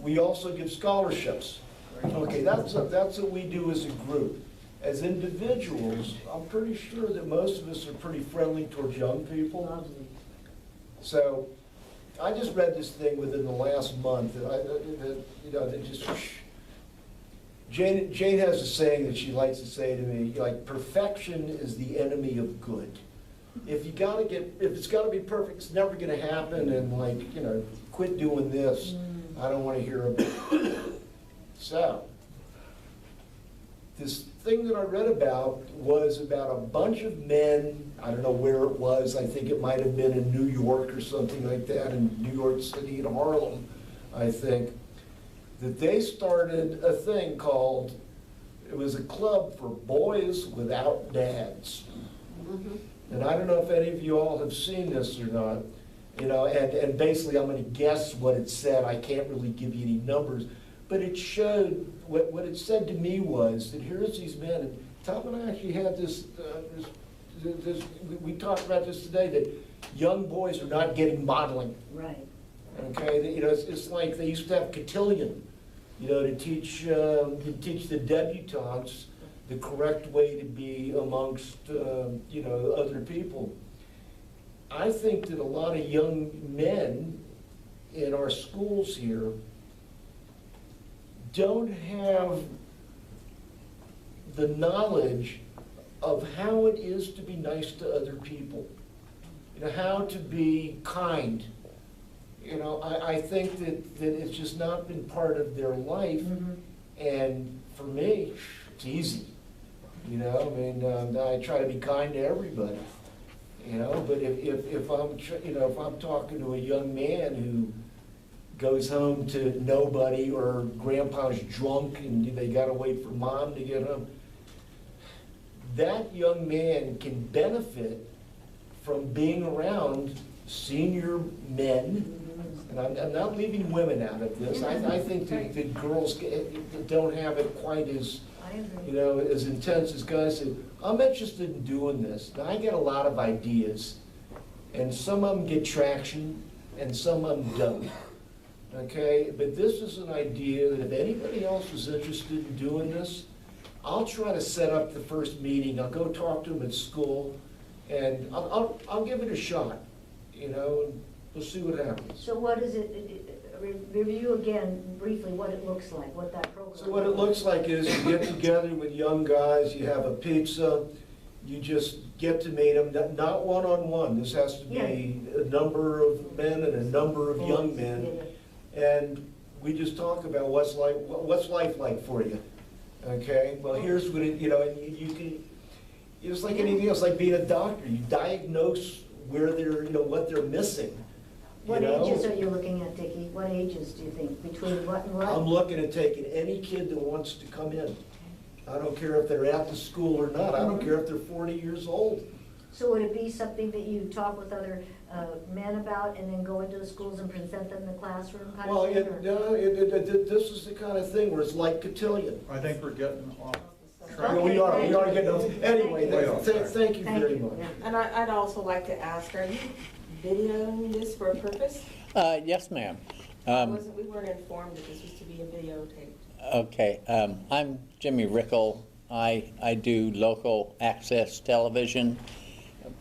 we also give scholarships. Okay, that's what we do as a group. As individuals, I'm pretty sure that most of us are pretty friendly towards young people. So, I just read this thing within the last month, that just, Jane has a saying that she likes to say to me, like, perfection is the enemy of good. If it's gotta be perfect, it's never gonna happen, and like, quit doing this. I don't wanna hear about it. So, this thing that I read about was about a bunch of men, I don't know where it was, I think it might have been in New York or something like that, in New York City, in Harlem, I think, that they started a thing called, it was a club for boys without dads. And I don't know if any of you all have seen this or not, and basically I'm gonna guess what it said, I can't really give you any numbers, but it showed, what it said to me was that here's these men, and Tom and I actually had this, we talked about this today, that young boys are not getting modeling. Right. Okay, it's like they used to have cotillion, to teach the debutantes the correct way to be amongst, other people. I think that a lot of young men in our schools here don't have the knowledge of how it is to be nice to other people, how to be kind. I think that it's just not been part of their life, and for me, it's easy. I try to be kind to everybody. But if I'm talking to a young man who goes home to nobody, or grandpa's drunk and they gotta wait for mom to get home, that young man can benefit from being around senior men. And I'm not leaving women out of this. I think that girls don't have it quite as, as intense as guys say, I'm interested in doing this. Now, I get a lot of ideas, and some of them get traction, and some of them don't. Okay, but this is an idea that if anybody else is interested in doing this, I'll try to set up the first meeting. I'll go talk to them at school, and I'll give it a shot, and we'll see what happens. So what is it, review again briefly what it looks like, what that program is. So what it looks like is you get together with young guys, you have a pizza, you just get to meet them, not one-on-one. This has to be a number of men and a number of young men. And we just talk about what's life like for you, okay? Well, here's what and you can, it's like anything else, like being a doctor. You diagnose where they're, what they're missing. What ages are you looking at, Dickie? What ages do you think? Between what and what? I'm looking at taking any kid that wants to come in. I don't care if they're at the school or not. I don't care if they're 40 years old. So would it be something that you talk with other men about and then go into the schools and present them in the classroom kind of thing? This is the kind of thing where it's like cotillion. I think we're getting off Yeah, track. we are getting off. Anyway, thank you very much. And I'd also like to ask, are you videoing this for a purpose? Yes, ma'am. We weren't informed that this was to be a videotape. Okay, I'm Jimmy Rickel. I do local access television.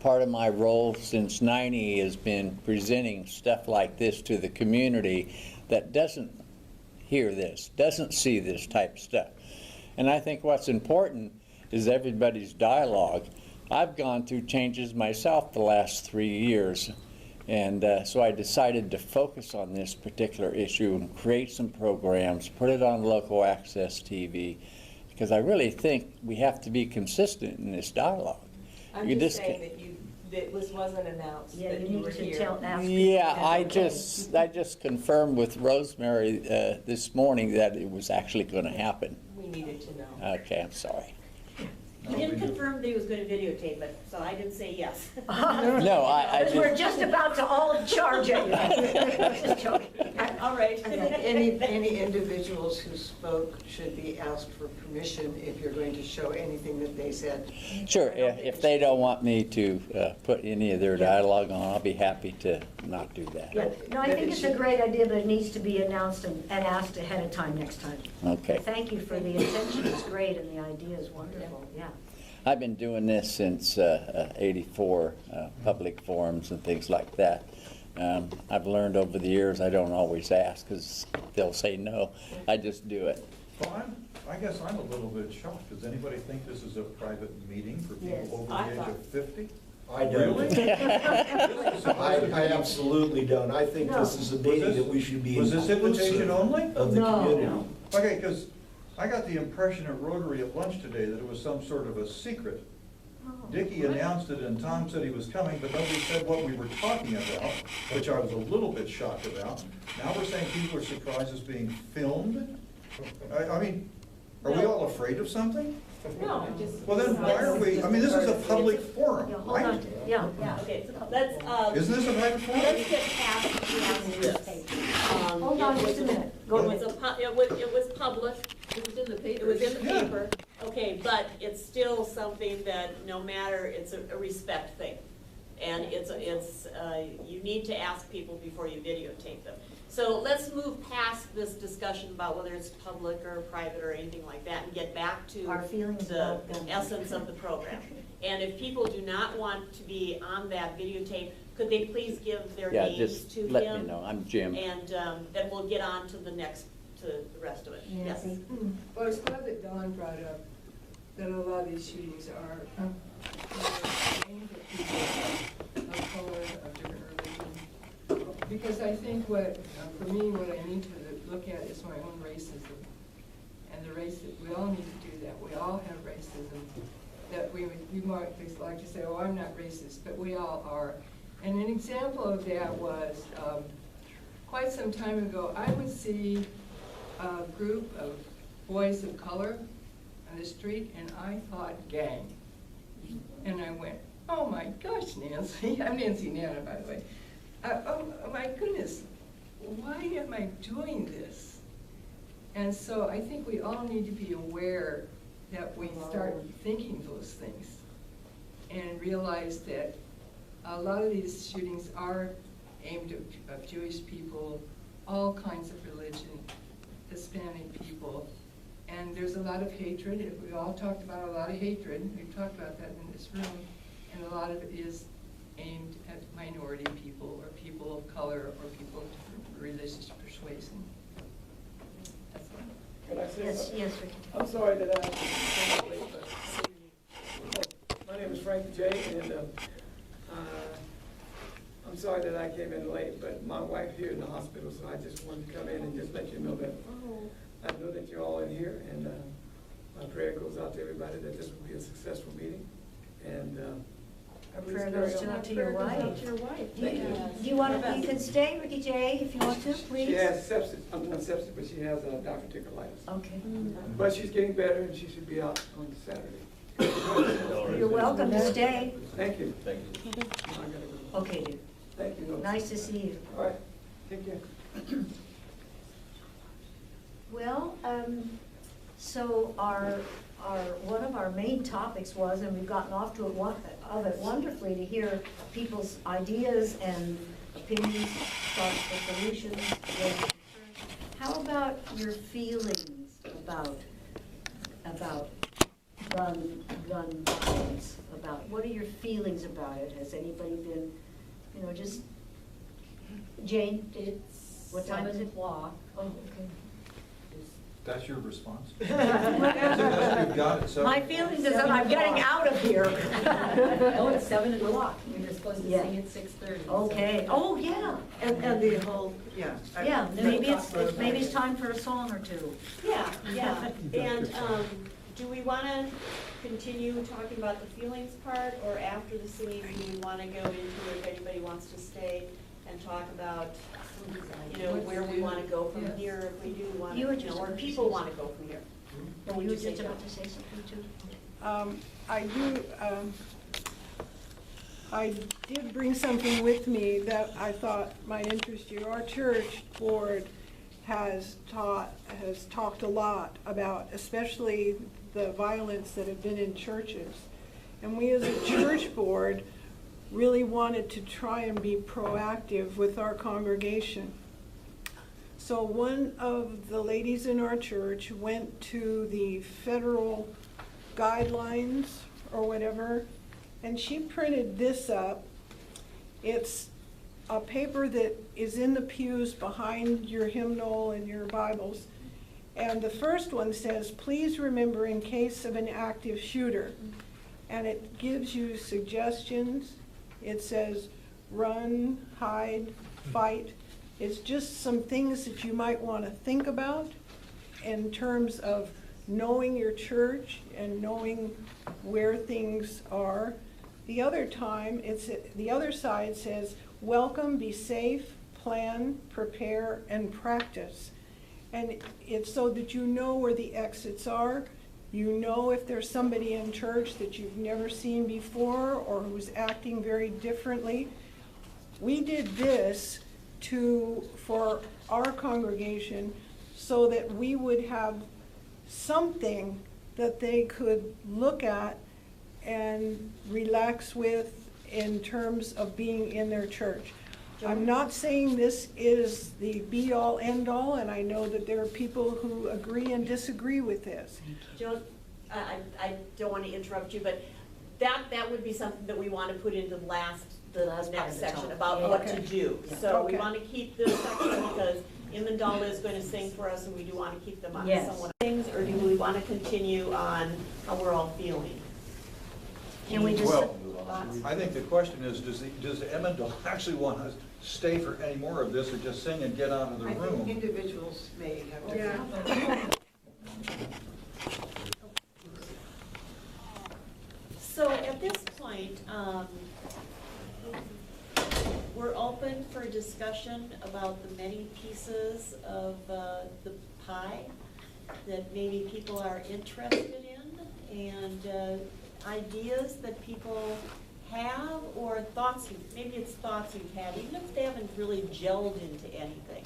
Part of my role since '90 has been presenting stuff like this to the community. that doesn't hear this, doesn't see this type of stuff. And I think what's important is everybody's dialogue. I've gone through changes myself the last 3 years, and so I decided to focus on this particular issue and create some programs, put it on local access TV, because I really think we have to be consistent in this dialogue. I'm You just just saying can't- that that this wasn't announced, Yeah, that you you need were to here. ask people Yeah, if that's okay. I just confirmed with Rosemary this morning that it was actually going to happen. We needed to know. Okay, I'm sorry. He didn't confirm that he was gonna videotape it, so I didn't say yes. No, I Because we're just, just about to all charge at you. Just joking. All right. Any individuals who spoke should be asked for permission if you're going to show anything that they said. sure, if they don't want me to put any of their dialogue on, I'll be happy to not do that. Yeah, no, I think it's a great idea, but it needs to be announced and asked ahead of time next time. Okay. Thank you for the intention, it's great, and the idea is wonderful, yeah. I've been doing this since '84, public forums and things like that. I've learned over the years I don't always ask because they'll say no. I just do it. Well, I guess I'm a little bit shocked. Does anybody think this is a private meeting for Yes, people over I the age thought- of 50? I don't. Really? I absolutely don't. I think this is a meeting that we should be Was this invitation inclusive only? of the No. community. Okay, because I got the impression at Rotary at lunch today that it was some sort of a secret. Dickie announced it and Tom said he was coming, but nobody said what we were talking about, which I was a little bit shocked about. Now we're saying people are surprised it's being filmed? I mean, are we all afraid of something? No, just. Well, then why are we, I mean, this is a public forum, Yeah, hold on, right? yeah. Okay, so let's, Isn't this a private forum? let's get past this. Hold on just a minute. It was it was published, It was in the paper. it was in the Yeah. paper, okay, but it's still something that, no matter, it's a respect thing. And you need to ask people before you videotape them. So let's move past this discussion about whether it's public or private or anything like that and get back to Our feelings the about guns. essence of the program. And if people do not want to be on that videotape, could they please give their Yeah, names just to him? let me know. I'm Jim. And then we'll get on to the rest of it. Yes. Nancy? Well, I was glad that Dawn brought up that a lot of these shootings are aimed at people of color, of different religion. Because I think for me, what I need to look at is my own racism. And the race, we all need to do that. We all have racism. That we might like to say, oh, I'm not racist, but we all are. And an example of that was, quite some time ago, I would see a group of boys of color on the street, and I thought gang. And I went, oh my gosh, Nancy, I'm Nancy Nana, by the way. Oh my goodness, why am I doing this? And so I think we all need to be aware that we start thinking those things and realize that a lot of these shootings are aimed at Jewish people, all kinds of religion, Hispanic people, and there's a lot of hatred. We all talked about a lot of hatred. We've talked about that in this room, and a lot of it is aimed at minority people or people of color or people of different religious persuasion. That's all. Can I say Yes, something? yes, Ricky. I'm sorry that I came late, but my name is Frank J. and I'm sorry that I came in late, but my wife here in the hospital, so I just wanted to come in and just let you know that I know that you're all in here, and my prayer goes out to everybody that this will be a successful meeting, and Our please prayer carry goes on. out to your wife. Thank you. Do you want to, you can stay, Ricky J, if you want to, please? She has sepsis, not sepsis, but she has diverticulitis. Okay. But she's getting better, and she should be out on Saturday. You're welcome to stay. Thank you. Thank you. Okay, dear. Thank you. Nice to see you. All right, take care. Well, so one of our main topics was, and we've gotten off to it wonderfully to hear people's ideas and opinions, thoughts for solutions, their concerns. How about your feelings about gun violence? What are your feelings about it? Has anybody been, just, Jane? It's What time is 7 it? o'clock. Oh, okay. That's your response? You've got it, so. My feeling is that I'm getting out of here. No, it's 7 o'clock. We were supposed to Yeah. sing at 6:30. Okay, oh, yeah. And the whole, yeah. Yeah, maybe it's time for a song or two. Yeah, yeah. And do we want to continue talking about the feelings part, or after the singing, do we want to go into, if anybody wants to stay and talk about, you know, where we want to go from here, if we do want to, You were you know, just or about to people say want to go from here? Or You would were you say just no? about to say something too? I do, I did bring something with me that I thought might interest you. Our church board has talked a lot about, especially the violence that have been in churches. And we as a church board really wanted to try and be proactive with our congregation. So one of the ladies in our church went to the federal guidelines or whatever, and she printed this up. It's a paper that is in the pews behind your hymnal and your Bibles. And the first one says, please remember in case of an active shooter. And it gives you suggestions. It says, run, hide, fight. It's just some things that you might want to think about in terms of knowing your church and knowing where things are. The other time, the other side says, welcome, be safe, plan, prepare, and practice. And it's so that you know where the exits are. You know if there's somebody in church that you've never seen before or who's acting very differently. We did this for our congregation so that we would have something that they could look at and relax with in terms of being in their church. I'm not saying this is the be-all, end-all, and I know that there are people who agree and disagree with this. Joan, I don't want to interrupt you, but that would be something that we want to put into the next section about what to do. Yeah. So we want to keep this section because Imandala is going to sing for us, and we do want to keep them on Yes. somewhat things, or do we want to continue on how we're all feeling? Can we just? Well, I think the question is, does Emmendale actually want to stay for any more of this or just sing and get out of the I think room? individuals may have to. Yeah. So at this point, we're open for discussion about the many pieces of the pie that maybe people are interested in, and ideas that people have, or thoughts, maybe it's thoughts you've had, even if they haven't really gelled into anything.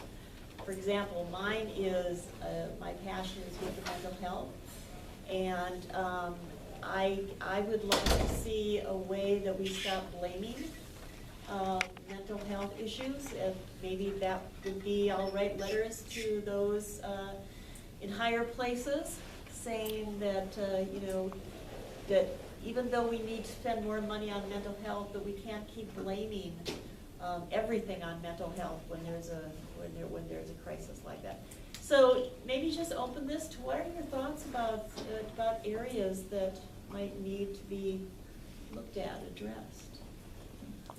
For example, mine is, my passion is with the mental health, and I would like to see a way that we stop blaming mental health issues. If maybe that would be, I'll write letters to those in higher places saying that, you know, that even though we need to spend more money on mental health, that we can't keep blaming everything on mental health when there's a crisis like that. So maybe just open this to what are your thoughts about areas that might need to be looked at, addressed?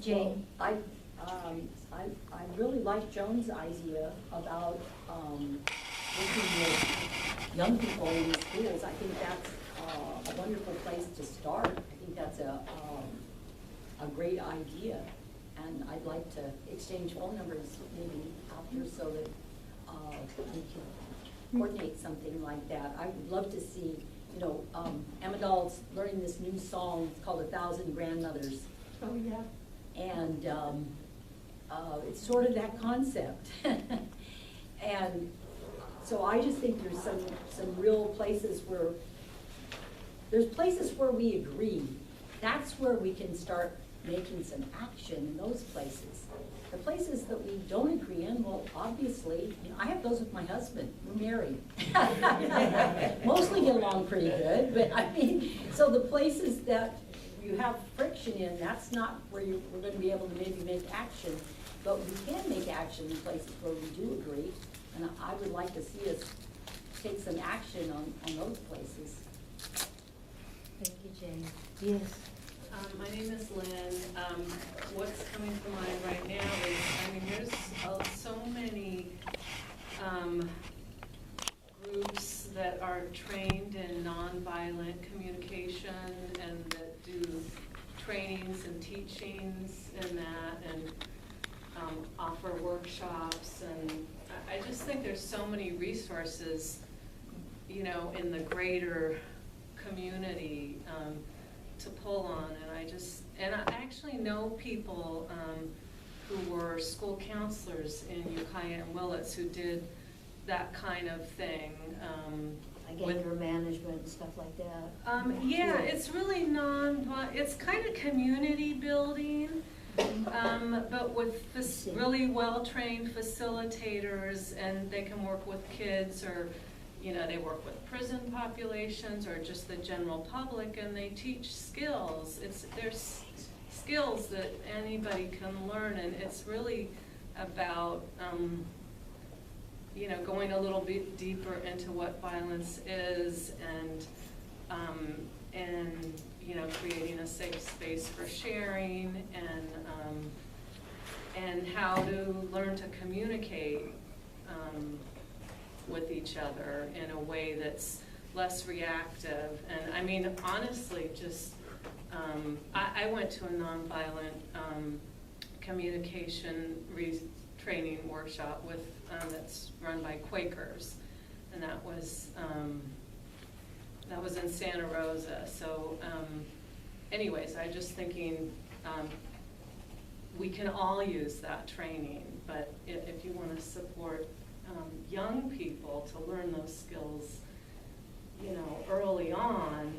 Jane, I really like Joan's idea about working with young people in the schools. I think that's a wonderful place to start. I think that's a great idea, and I'd like to exchange phone numbers maybe after so that we can coordinate something like that. I would love to see, you know, Amadal's learning this new song. It's called 1,000 Grandmothers. Oh, yeah. And it's sort of that concept. And so I just think there's some real places where, there's places where we agree. That's where we can start making some action in those places. The places that we don't agree in, well, obviously, you know, I have those with my husband. We're married. Mostly get along pretty good, but I mean, so the places that you have friction in, that's not where we're gonna be able to maybe make action. But we can make action in places where we do agree, and I would like to see us take some action on those places. Thank you, Jane. Yes. My name is Lynn. What's coming to mind right now is, I mean, there's so many groups that are trained in nonviolent communication and that do trainings and teachings and that, and offer workshops. And I just think there's so many resources, you know, in the greater community to pull on. And I actually know people who were school counselors in Ukiah and Willits who did that kind of thing. Like anger management and stuff like that. Yeah, it's really it's kind of community building, but with really well-trained facilitators, and they can work with kids, or, you know, they work with prison populations or just the general public, and they teach skills. There's skills that anybody can learn, and it's really about you know, going a little bit deeper into what violence is, and you know, creating a safe space for sharing, and how to learn to communicate with each other in a way that's less reactive. And I mean, honestly, just I went to a nonviolent communication training workshop with that's run by Quakers, and that was in Santa Rosa. So anyways, I just thinking we can all use that training, but if you want to support young people to learn those skills, you know, early on,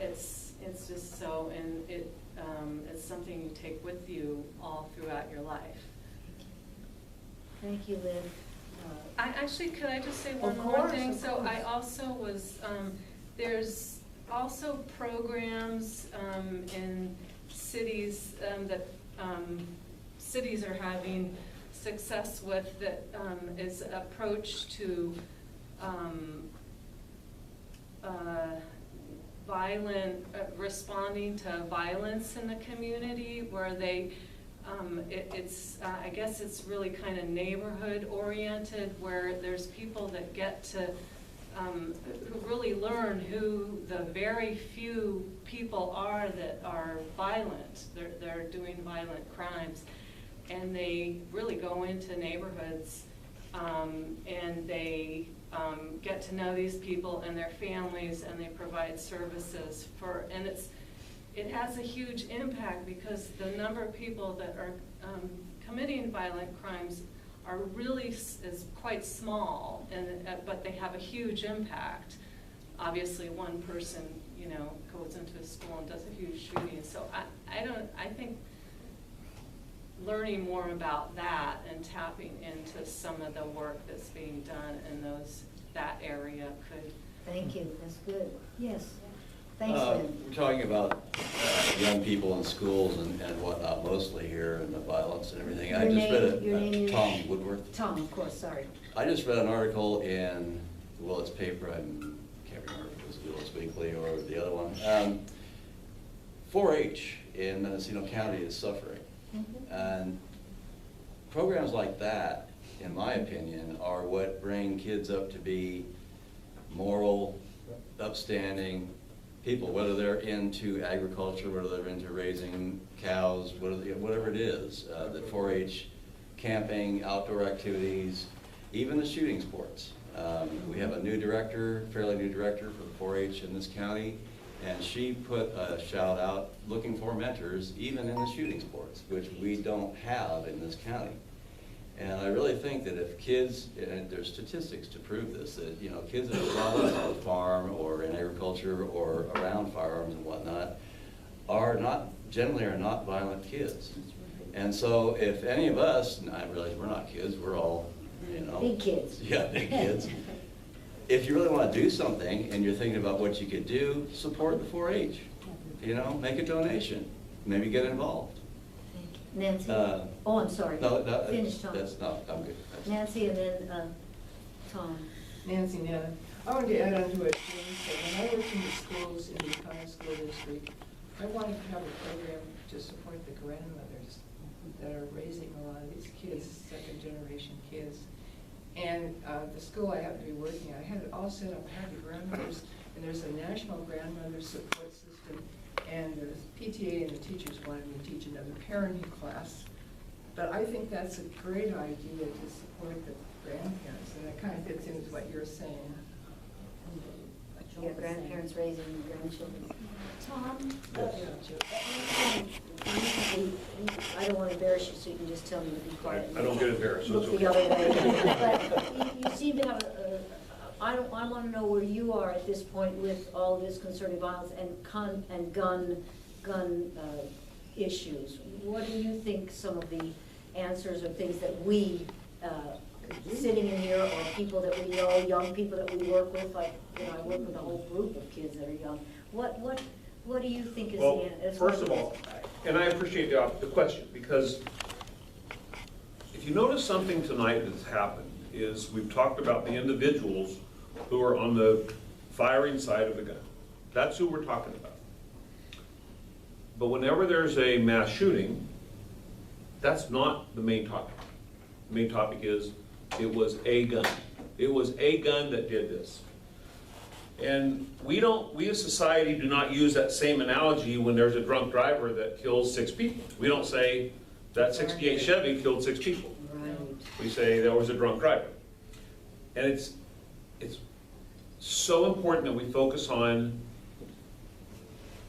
it's just so, and it's something you take with you all throughout your life. Thank you, Lynn. Could I just say one more thing? So I also was, there's also programs in cities that cities are having success with, that is approach to responding to violence in the community, where they I guess it's really kind of neighborhood oriented, where there's people that get to who really learn who the very few people are that are violent. They're doing violent crimes, and they really go into neighborhoods and they get to know these people and their families, and they provide services for, and it has a huge impact, because the number of people that are committing violent crimes are really is quite small, and but they have a huge impact. Obviously, one person, you know, goes into a school and does a huge shooting. So I think learning more about that and tapping into some of the work that's being done in that area could. Thank you. That's good. Yes. Thanks, Lynn. We're talking about young people in schools and whatnot, mostly here, and the violence and everything. Your I just name read is? Tom Woodworth. Tom, of course, sorry. I just read an article in the Willits paper. I can't remember if it was Willits Weekly or the other one. 4-H in Mendocino County is suffering. And programs like that, in my opinion, are what bring kids up to be moral, upstanding people, whether they're into agriculture, whether they're into raising cows, whatever it is, the 4-H, camping, outdoor activities, even the shooting sports. We have a new director, fairly new director for the 4-H in this county, and she put a shout out looking for mentors even in the shooting sports, which we don't have in this county. And I really think that if kids, and there's statistics to prove this, that, you know, kids that are involved on the farm or in agriculture or around firearms and whatnot generally are not violent kids. And so if any of us, and I realize we're not kids, we're all, you know. Big kids. Yeah, big kids. If you really want to do something and you're thinking about what you could do, support the 4-H. you know, make a donation, maybe get involved. Nancy? Uh, Oh, I'm sorry. No, no, Finish, Tom. that's not, I'm good. Nancy and then Tom. Nancy Nana. I wanted to add on to what Jane said. When I worked in the schools in the Econ School District, I wanted to have a program to support the grandmothers that are raising a lot of these kids, second generation kids. And the school I happened to be working at, I had it all set up. I had the grandmothers, and there's a national grandmother support system, and the PTA and the teachers wanted me to teach another parenting class. But I think that's a great idea to support the grandparents, and it kind of fits in with what you're saying. Yeah, grandparents raising grandchildren. Tom? I don't want to embarrass you, so you can just tell me to be quiet. I don't get embarrassed, so it's Look the okay. other way. But you seem to have I want to know where you are at this point with all this concerning violence and gun issues. What do you think some of the answers or things that we, sitting in here, or people that we know, young people that we work with, like, you know, I work with a whole group of kids that are young. What do you think is Well, the answer? first of all, and I appreciate the question, because if you notice something tonight that's happened, is we've talked about the individuals who are on the firing side of the gun. That's who we're talking about. But whenever there's a mass shooting, that's not the main topic. The main topic is, it was a gun. It was a gun that did this. And we as society do not use that same analogy when there's a drunk driver that kills 6 people. We don't say that 68 Chevy killed 6 people. Right. We say there was a drunk driver. And it's so important that we focus on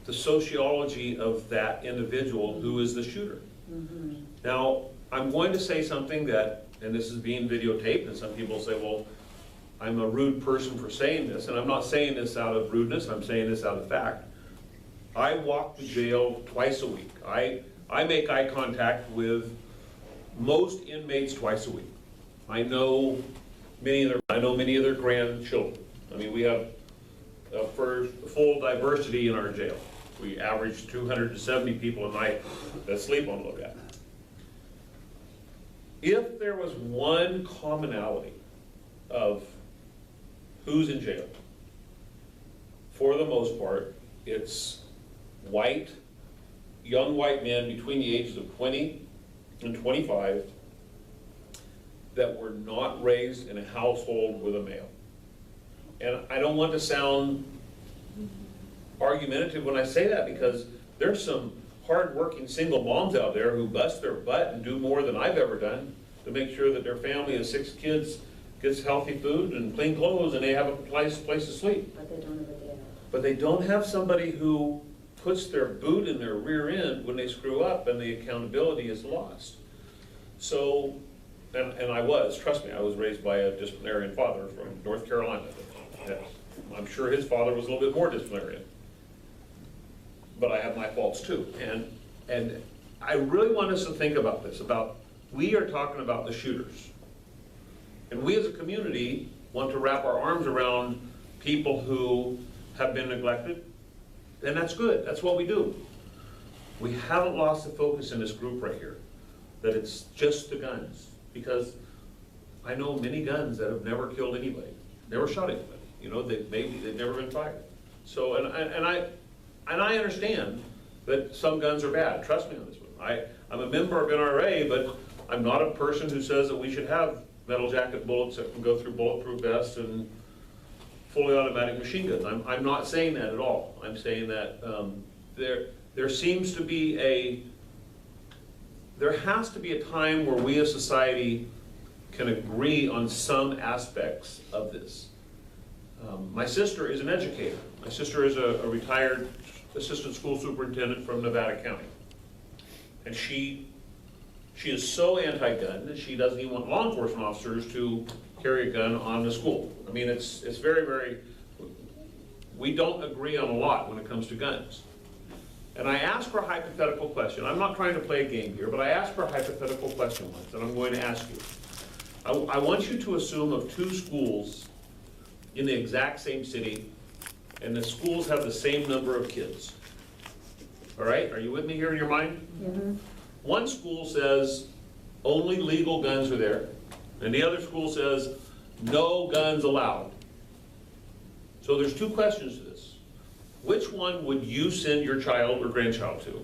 the sociology of that individual who is the shooter. Mm-hmm. Now, I'm going to say something that, and this is being videotaped, and some people say, well, I'm a rude person for saying this, and I'm not saying this out of rudeness, I'm saying this out of fact. I walk the jail twice a week. I make eye contact with most inmates twice a week. I know many of their grandchildren. I mean, we have full diversity in our jail. We average 270 people a night that sleep on look-at. If there was one commonality of who's in jail, for the most part, it's young white men between the ages of 20 and 25 that were not raised in a household with a male. And I don't want to sound argumentative when I say that, because there's some hard-working single moms out there who bust their butt and do more than I've ever done to make sure that their family of 6 kids gets healthy food and clean clothes and they have a place to sleep. But they don't have a dad. But they don't have somebody who puts their boot in their rear end when they screw up and the accountability is lost. So, and I was, trust me, I was raised by a disciplinarian father from North Carolina. I'm sure his father was a little bit more disciplinarian. But I have my faults too. And I really want us to think about this, we are talking about the shooters. And we as a community want to wrap our arms around people who have been neglected, and that's good, that's what we do. We haven't lost the focus in this group right here, that it's just the guns, because I know many guns that have never killed anybody, never shot anybody, you know, they've never been fired. So, and I understand that some guns are bad, trust me on this one. I'm a member of NRA, but I'm not a person who says that we should have metal jacket bullets that can go through bulletproof vests and fully automatic machine guns. I'm not saying that at all. I'm saying that there seems to be there has to be a time where we as society can agree on some aspects of this. My sister is an educator. My sister is a retired assistant school superintendent from Nevada County. And she is so anti-gun that she doesn't even want law enforcement officers to carry a gun on the school. I mean, it's very, very, we don't agree on a lot when it comes to guns. And I asked her a hypothetical question. I'm not trying to play a game here, but I asked her a hypothetical question once, and I'm going to ask you. I want you to assume of 2 schools in the exact same city, and the schools have the same number of kids. All right, are you with me here in your mind? Mm-hmm. One school says only legal guns are there, and the other school says no guns allowed. So there's two questions to this. Which one would you send your child or grandchild to?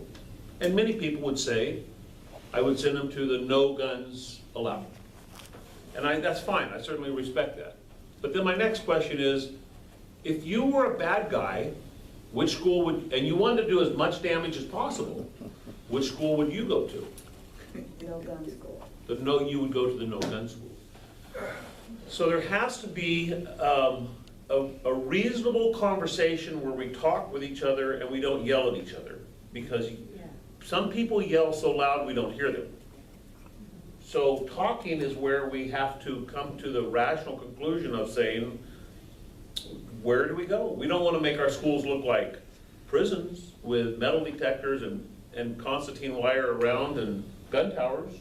And many people would say, I would send them to the no guns allowed. And that's fine, I certainly respect that. But then my next question is, if you were a bad guy, which school would, and you wanted to do as much damage as possible, which school would you go to? No gun school. You would go to the no gun school. So there has to be a reasonable conversation where we talk with each other and we don't yell at each other. Because some people yell so loud we don't hear them. So talking is where we have to come to the rational conclusion of saying, where do we go? We don't want to make our schools look like prisons with metal detectors and concertina wire around and gun towers.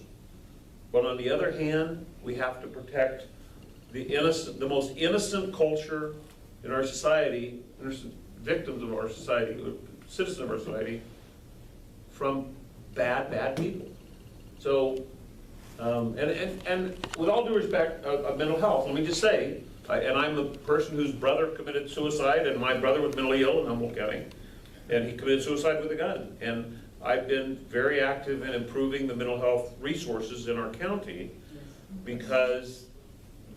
But on the other hand, we have to protect the most innocent culture in our society, victims of our society, citizens of our society, from bad people. So, and with all due respect of mental health, let me just say, and I'm a person whose brother committed suicide, and my brother was mentally ill in Humboldt County, and he committed suicide with a gun. And I've been very active in improving the mental health resources in our county because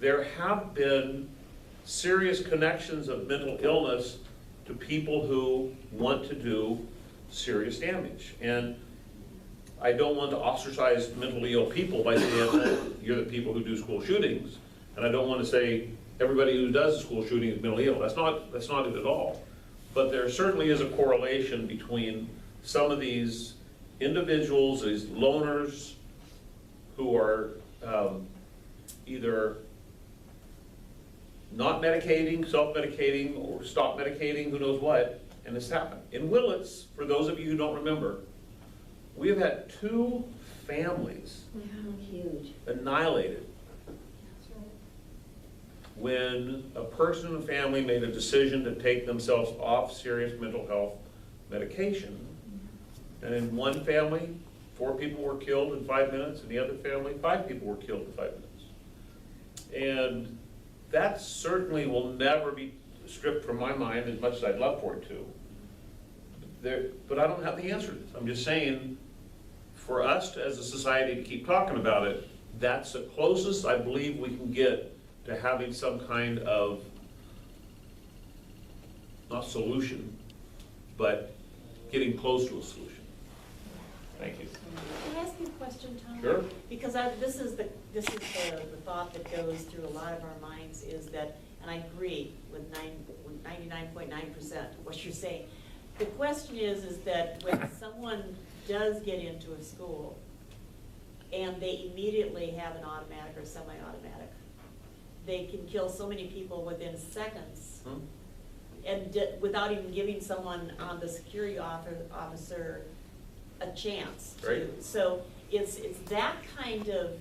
there have been serious connections of mental illness to people who want to do serious damage. And I don't want to ostracize mentally ill people by saying, oh, you're the people who do school shootings. And I don't want to say everybody who does a school shooting is mentally ill. That's not it at all. But there certainly is a correlation between some of these individuals, these loners, who are either not medicating, self-medicating, or stop medicating, who knows what, and it's happened. In Willits, for those of you who don't remember, we have had 2 families annihilated when a person in the family made a decision to take themselves off serious mental health medication. And in one family, 4 people were killed in 5 minutes, in the other family, 5 people were killed in 5 minutes. And that certainly will never be stripped from my mind, as much as I'd love for it to. But I don't have the answers. I'm just saying, for us as a society to keep talking about it, that's the closest I believe we can get to having some kind of, not solution, but getting close to a solution. Thank you. Can I ask you a question, Tom? Sure. Because this is the thought that goes through a lot of our minds is that, and I agree with 99.9% of what you're saying. The question is that when someone does get into a school and they immediately have an automatic or semi-automatic, they can kill so many people within seconds, and without even giving someone on the security officer a chance to. Right. So it's that kind of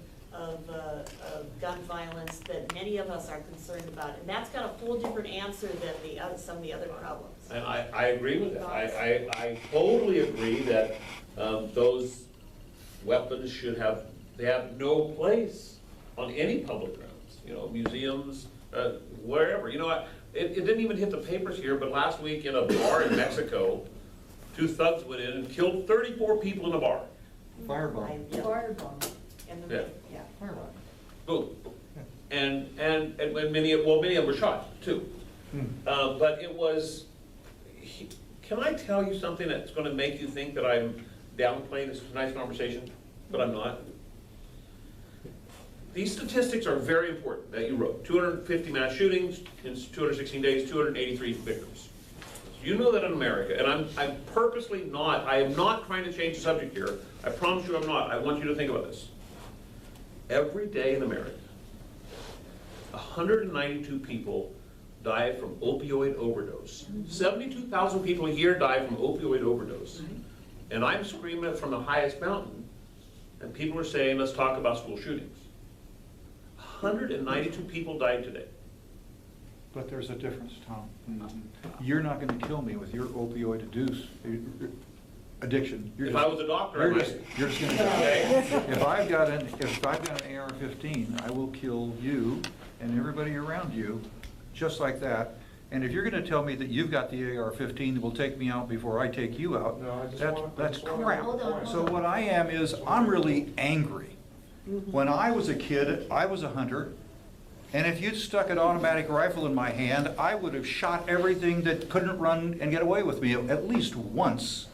gun violence that many of us are concerned about, and that's got a whole different answer than some of the other problems. And I agree with that. I totally agree that those weapons they have no place on any public grounds, museums, wherever. It didn't even hit the papers here, but last week in a bar in Mexico, 2 thugs went in and killed 34 people in a bar. Firebomb. Firebomb. Yeah. Firebomb. Boom. And many of them were shot too. But it was, can I tell you something that's going to make you think that I'm downplaying this nice conversation? But I'm not. These statistics are very important that you wrote. 250 mass shootings in 216 days, 283 victims. You know that in America, and I'm purposely not, I am not trying to change the subject here. I promise you I'm not. I want you to think about this. Every day in America, 192 people die from opioid overdose. 72,000 people a year die from opioid overdose. And I'm screaming it from the highest mountain, and people are saying, let's talk about school shootings. 192 people died today. But there's a difference, Tom. You're not going to kill me with your opioid addiction. If I was a doctor, I might. You're just gonna Okay. go. If I've got an AR-15, I will kill you and everybody around you, just like that. And if you're gonna tell me that you've got the AR-15 that will take me out before I take you out, No, I just that's, wanna- I that's just wanna- crap. Hold on. So what I am is, I'm really angry. When I was a kid, I was a hunter, and if you'd stuck an automatic rifle in my hand, I would have shot everything that couldn't run and get away with me at least once.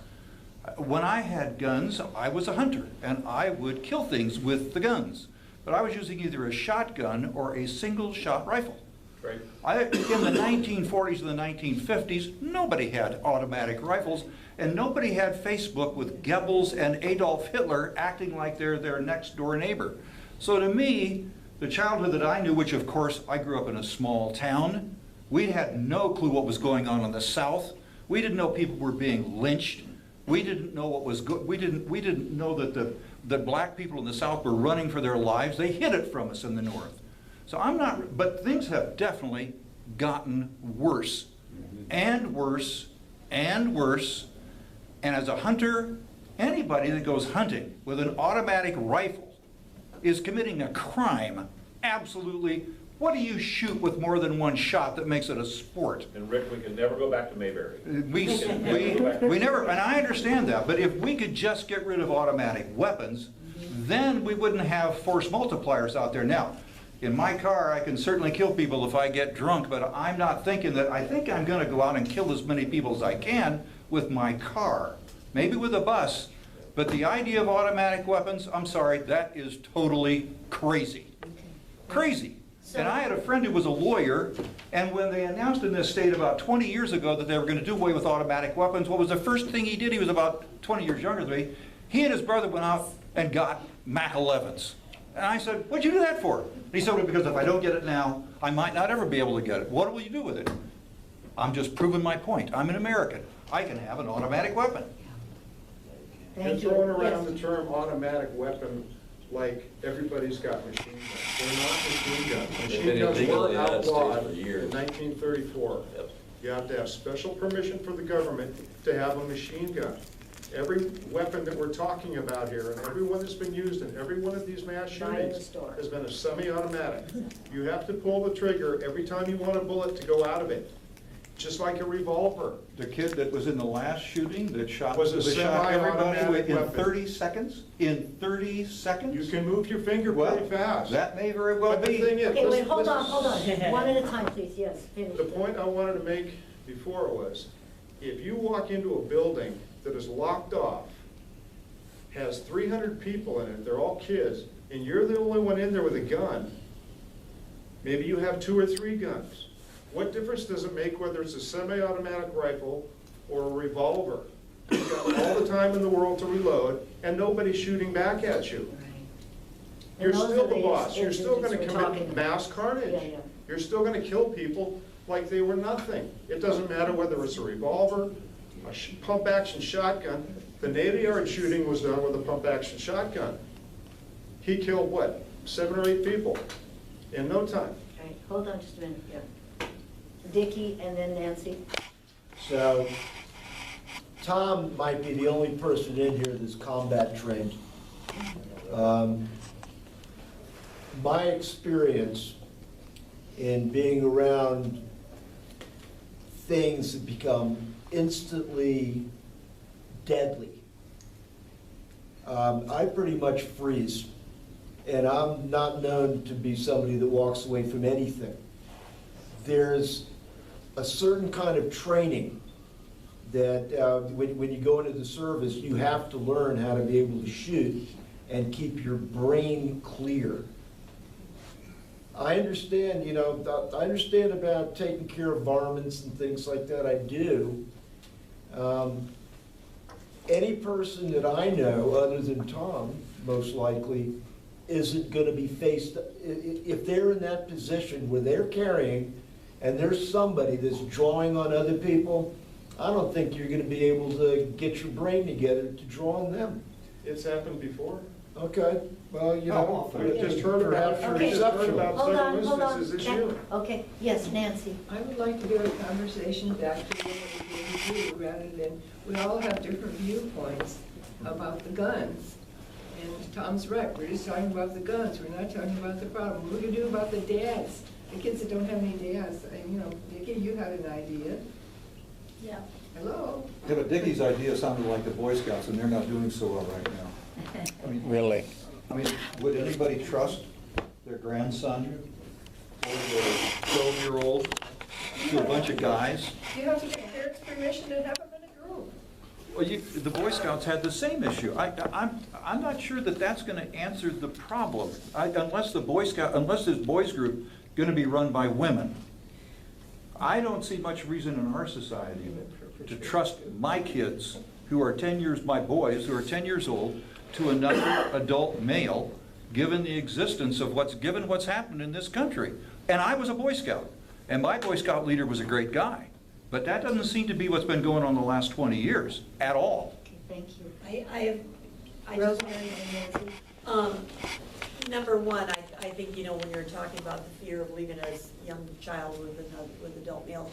When I had guns, I was a hunter, and I would kill things with the guns. But I was using either a shotgun or a single-shot rifle. Right. In the 1940s and the 1950s, nobody had automatic rifles, and nobody had Facebook with Goebbels and Adolf Hitler acting like they're their next-door neighbor. So to me, the childhood that I knew, which of course I grew up in a small town, we had no clue what was going on in the South. We didn't know people were being lynched. We didn't know what was good. We didn't know that black people in the South were running for their lives. They hid it from us in the North. So I'm not, but things have definitely gotten worse and worse and worse. And as a hunter, anybody that goes hunting with an automatic rifle is committing a crime. Absolutely. What do you shoot with more than one shot that makes it a sport? And Rick, we can never go back to Mayberry. We never, and I understand that, but if we could just get rid of automatic weapons, then we wouldn't have force multipliers out there. Now, in my car, I can certainly kill people if I get drunk, but I'm not thinking that, I think I'm gonna go out and kill as many people as I can with my car. Maybe with a bus, but the idea of automatic weapons, I'm sorry, that is totally crazy. Crazy. And I had a friend who was a lawyer, and when they announced in this state about 20 years ago that they were gonna do away with automatic weapons, what was the first thing he did? He was about 20 years younger than me. He and his brother went out and got Mac 11s. And I said, what'd you do that for? And he said, well, because if I don't get it now, I might not ever be able to get it. What will you do with it? I'm just proving my point. I'm an American. I can have an automatic weapon. You're throwing around the term automatic weapon like everybody's got machine guns. They're not machine guns. They've Machine been guns illegal were in the United States outlawed for in years. 1934. Yep. You have to have special permission from the government to have a machine gun. Every weapon that we're talking about here, and every one that's been used in every one of these mass shootings, has been a semi-automatic. You have to pull the trigger every time you want a bullet to go out of it, just like a revolver. The kid that was in the last shooting that shot, Was a that shot everybody semi-automatic in weapon. 30 seconds? In 30 seconds? You can move your finger pretty fast. That may very well But the be. thing is, Okay, wait, listen- hold on, listen. hold on. One at a time, please, yes, finish. The point I wanted to make before was, if you walk into a building that is locked off, has 300 people in it, they're all kids, and you're the only one in there with a gun, maybe you have 2 or 3 guns. What difference does it make whether it's a semi-automatic rifle or a revolver? You've got all the time in the world to reload, and nobody's shooting back at you. You're And those still are the the boss. You're still gonna incidents we're talking commit about. mass carnage. Yeah, yeah. You're still gonna kill people like they were nothing. It doesn't matter whether it's a revolver, a pump-action shotgun. The Navy Yard shooting was done with a pump-action shotgun. He killed, what, 7 or 8 people in no time. All right, hold on just a minute, yeah. Dickie and then Nancy. So, Tom might be the only person in here that's combat trained. My experience in being around things that become instantly deadly, I pretty much freeze. And I'm not known to be somebody that walks away from anything. There's a certain kind of training that when you go into the service, you have to learn how to be able to shoot and keep your brain clear. I understand, I understand about taking care of varmints and things like that, I do. Any person that I know, other than Tom, most likely, isn't gonna be faced, if they're in that position where they're carrying, and there's somebody that's drawing on other people, I don't think you're gonna be able to get your brain together to draw on them. It's happened before. Okay, well, I just heard about, Okay, hold several on, hold on. instances this year. Okay, yes, Nancy. I would like to get a conversation back to what we do granted, and we all have different viewpoints about the guns. And Tom's right, we're just talking about the guns, we're not talking about the problem. What are we gonna do about the dads, the kids that don't have any dads? And, you know, Dickie, you had an idea. Yeah. Hello? Yeah, but Dickie's idea sounded like the Boy Scouts, and they're not doing so well right now. I mean, Really? would anybody trust their grandson or their 12-year-old to a bunch of guys? You have to get parents' permission to have them in a group. Well, the Boy Scouts had the same issue. I'm not sure that that's going to answer the problem, unless this boys group going to be run by women. I don't see much reason in our society to trust my kids, who are 10 years, my boys, who are 10 years old, to another adult male, given the existence of what's happened in this country. And I was a Boy Scout, and my Boy Scout leader was a great guy. But that doesn't seem to be what's been going on the last 20 years at all. Okay, thank you. I just number one, I think, you know, when you're talking about the fear of leaving a young child with adult males,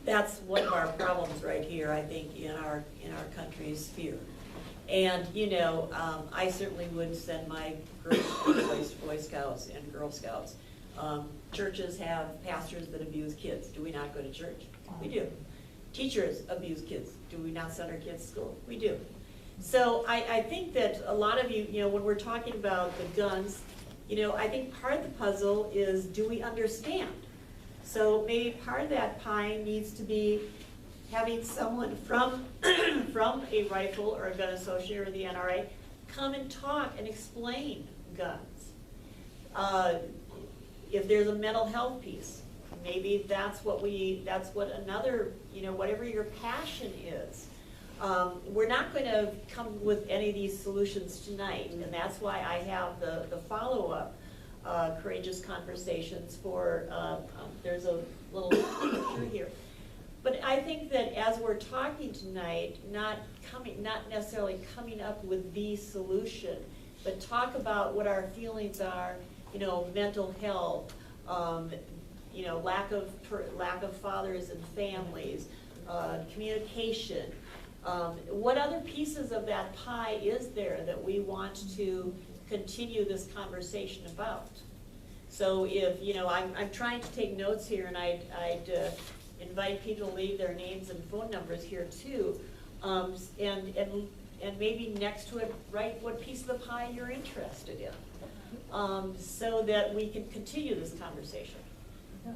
that's one of our problems right here, I think, in our country's fear. And, you know, I certainly would send my girls to Boy Scouts and Girl Scouts. Churches have pastors that abuse kids. Do we not go to church? We do. Teachers abuse kids. Do we not send our kids to school? We do. So I think that a lot of you, you know, when we're talking about the guns, you know, I think part of the puzzle is, do we understand? So maybe part of that pie needs to be having someone from from a rifle or a gun association or the NRA come and talk and explain guns. If there's a mental health piece, maybe that's what another, you know, whatever your passion is. We're not going to come with any of these solutions tonight, and that's why I have the follow-up courageous conversations for, there's a little picture here. But I think that as we're talking tonight, not necessarily coming up with the solution, but talk about what our feelings are, you know, mental health, you know, lack of fathers and families, communication. What other pieces of that pie is there that we want to continue this conversation about? So if, you know, I'm trying to take notes here, and I'd invite people to leave their names and phone numbers here too, and maybe next to it, write what piece of the pie you're interested in, so that we can continue this conversation.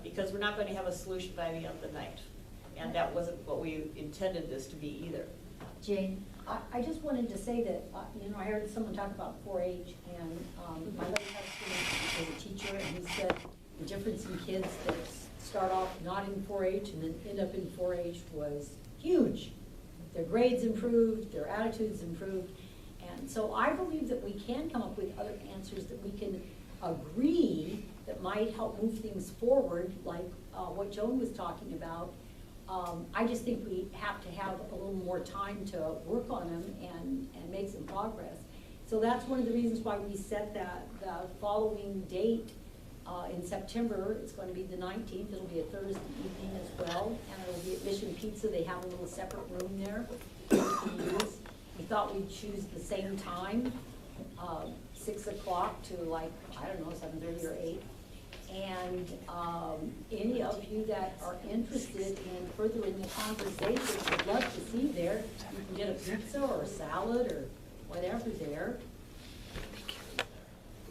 Because we're not going to have a solution by the end of the night, and that wasn't what we intended this to be either. Jane? I just wanted to say that, you know, I heard someone talk about 4-H, and my late husband was a teacher, and he said the difference in kids that start off not in 4-H and then end up in 4-H was huge. Their grades improved, their attitudes improved, and so I believe that we can come up with other answers that we can agree that might help move things forward, like what Joan was talking about. I just think we have to have a little more time to work on them and make some progress. So that's one of the reasons why we set the following date in September. It's going to be the 19th. It'll be a Thursday evening as well, and it'll be at Mission Pizza. They have a little separate room there to use. We thought we'd choose the same time, 6 o'clock to, like, I don't know, 7:30 or 8. And any of you that are interested in furthering the conversation, I'd love to see you there. You can get a pizza or a salad or whatever there.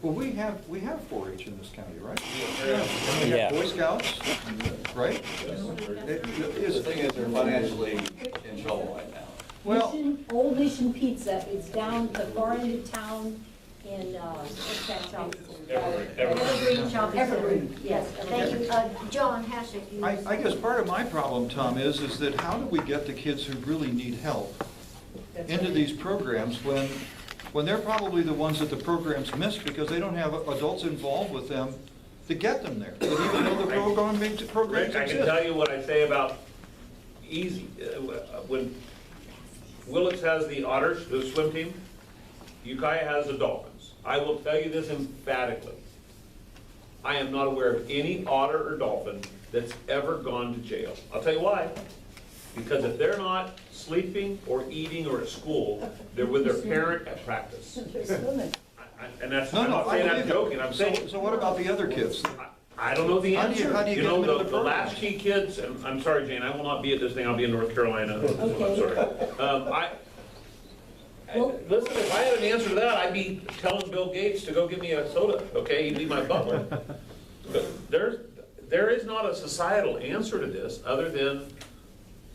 Well, we have 4-H in this county, right? Yeah. We have Boy Scouts, right? The thing is, they're financially in trouble right now. Well, Old Mission Pizza is down at the far end of town in, what's that shop? Evergreen Shopping Center. Evergreen, yes. Thank you. John Hasek. I guess part of my problem, Tom, is that how do we get the kids who really need help into these programs when they're probably the ones that the programs miss because they don't have adults involved with them to get them there, but even though the programs exist. I can tell you what I say about easy. When Willits has the Otters, the swim team, Ukiah has the Dolphins. I will tell you this emphatically. I am not aware of any otter or dolphin that's ever gone to jail. I'll tell you why. Because if they're not sleeping or eating or at school, they're with their parent at practice. And that's, I'm not saying I'm joking, I'm saying. So what about the other kids? I don't know the How do you- answer. how do you You get know, them into the the program? latchkey kids, and I'm sorry, Jane, I will not be at this thing, I'll be in North Carolina. I'm sorry. Listen, if I had an answer to that, I'd be telling Bill Gates to go get me a soda, okay? He'd be my butler. But there is not a societal answer to this, other than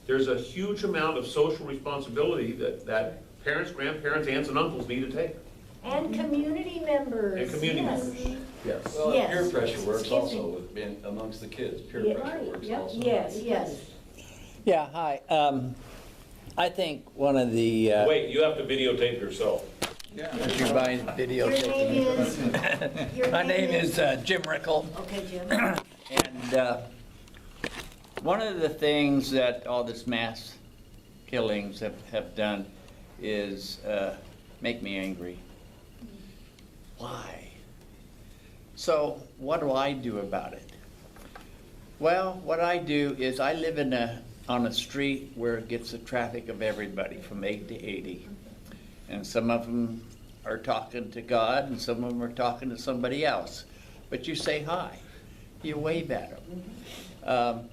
there's a huge amount of social responsibility that parents, grandparents, aunts, and uncles need to take. And community members. And community yes. members. Yes. Well, Yes. peer pressure works Excuse also me. with being amongst the kids. Peer Yeah. pressure works Yep. also. Yes, yes. Yeah, hi. I think one of the, Wait, you have to videotape yourself. if you mind Your name videotaping. is? Your My name is Jim Rickel. Okay, Jim. And one of the things that all this mass killings have done is make me angry. Why? So what do I do about it? Well, what I do is I live on a street where it gets the traffic of everybody from 8 to 80. And some of them are talking to God and some of them are talking to somebody else. But you say hi, you wave at them.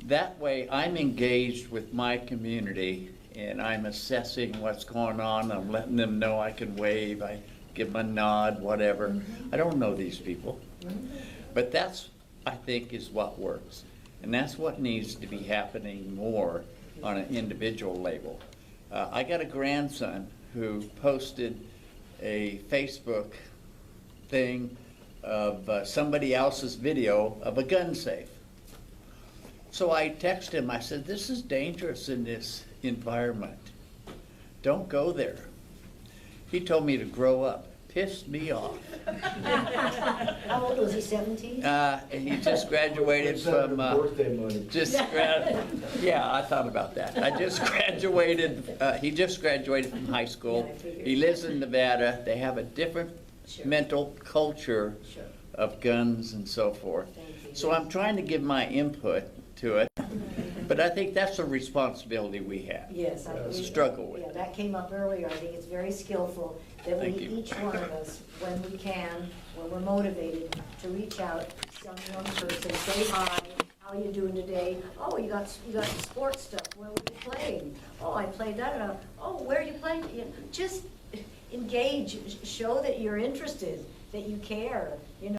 That way I'm engaged with my community and I'm assessing what's going on. I'm letting them know I can wave, I give them a nod, whatever. I don't know these people. But that's, I think, is what works. And that's what needs to be happening more on an individual level. I got a grandson who posted a Facebook thing of somebody else's video of a gun safe. So I texted him, I said, this is dangerous in this environment. Don't go there. He told me to grow up. Pissed me off. How old was he, 17? He just graduated from, Birthday money. yeah, I thought about that. I just graduated, he just graduated from high school. He lives in Nevada. They have a different mental culture of guns and so forth. So I'm trying to give my input to it, but I think that's a responsibility we have. Yes, I to believe. struggle with. Yeah, that came up earlier. I think it's very skillful that Thank we, you. each one of us, when we can, when we're motivated, to reach out to some young person, say hi, how are you doing today? Oh, you got sports stuff. Where were you playing? Oh, I played that. And oh, where are you playing? Just engage, show that you're interested, that you care. You know.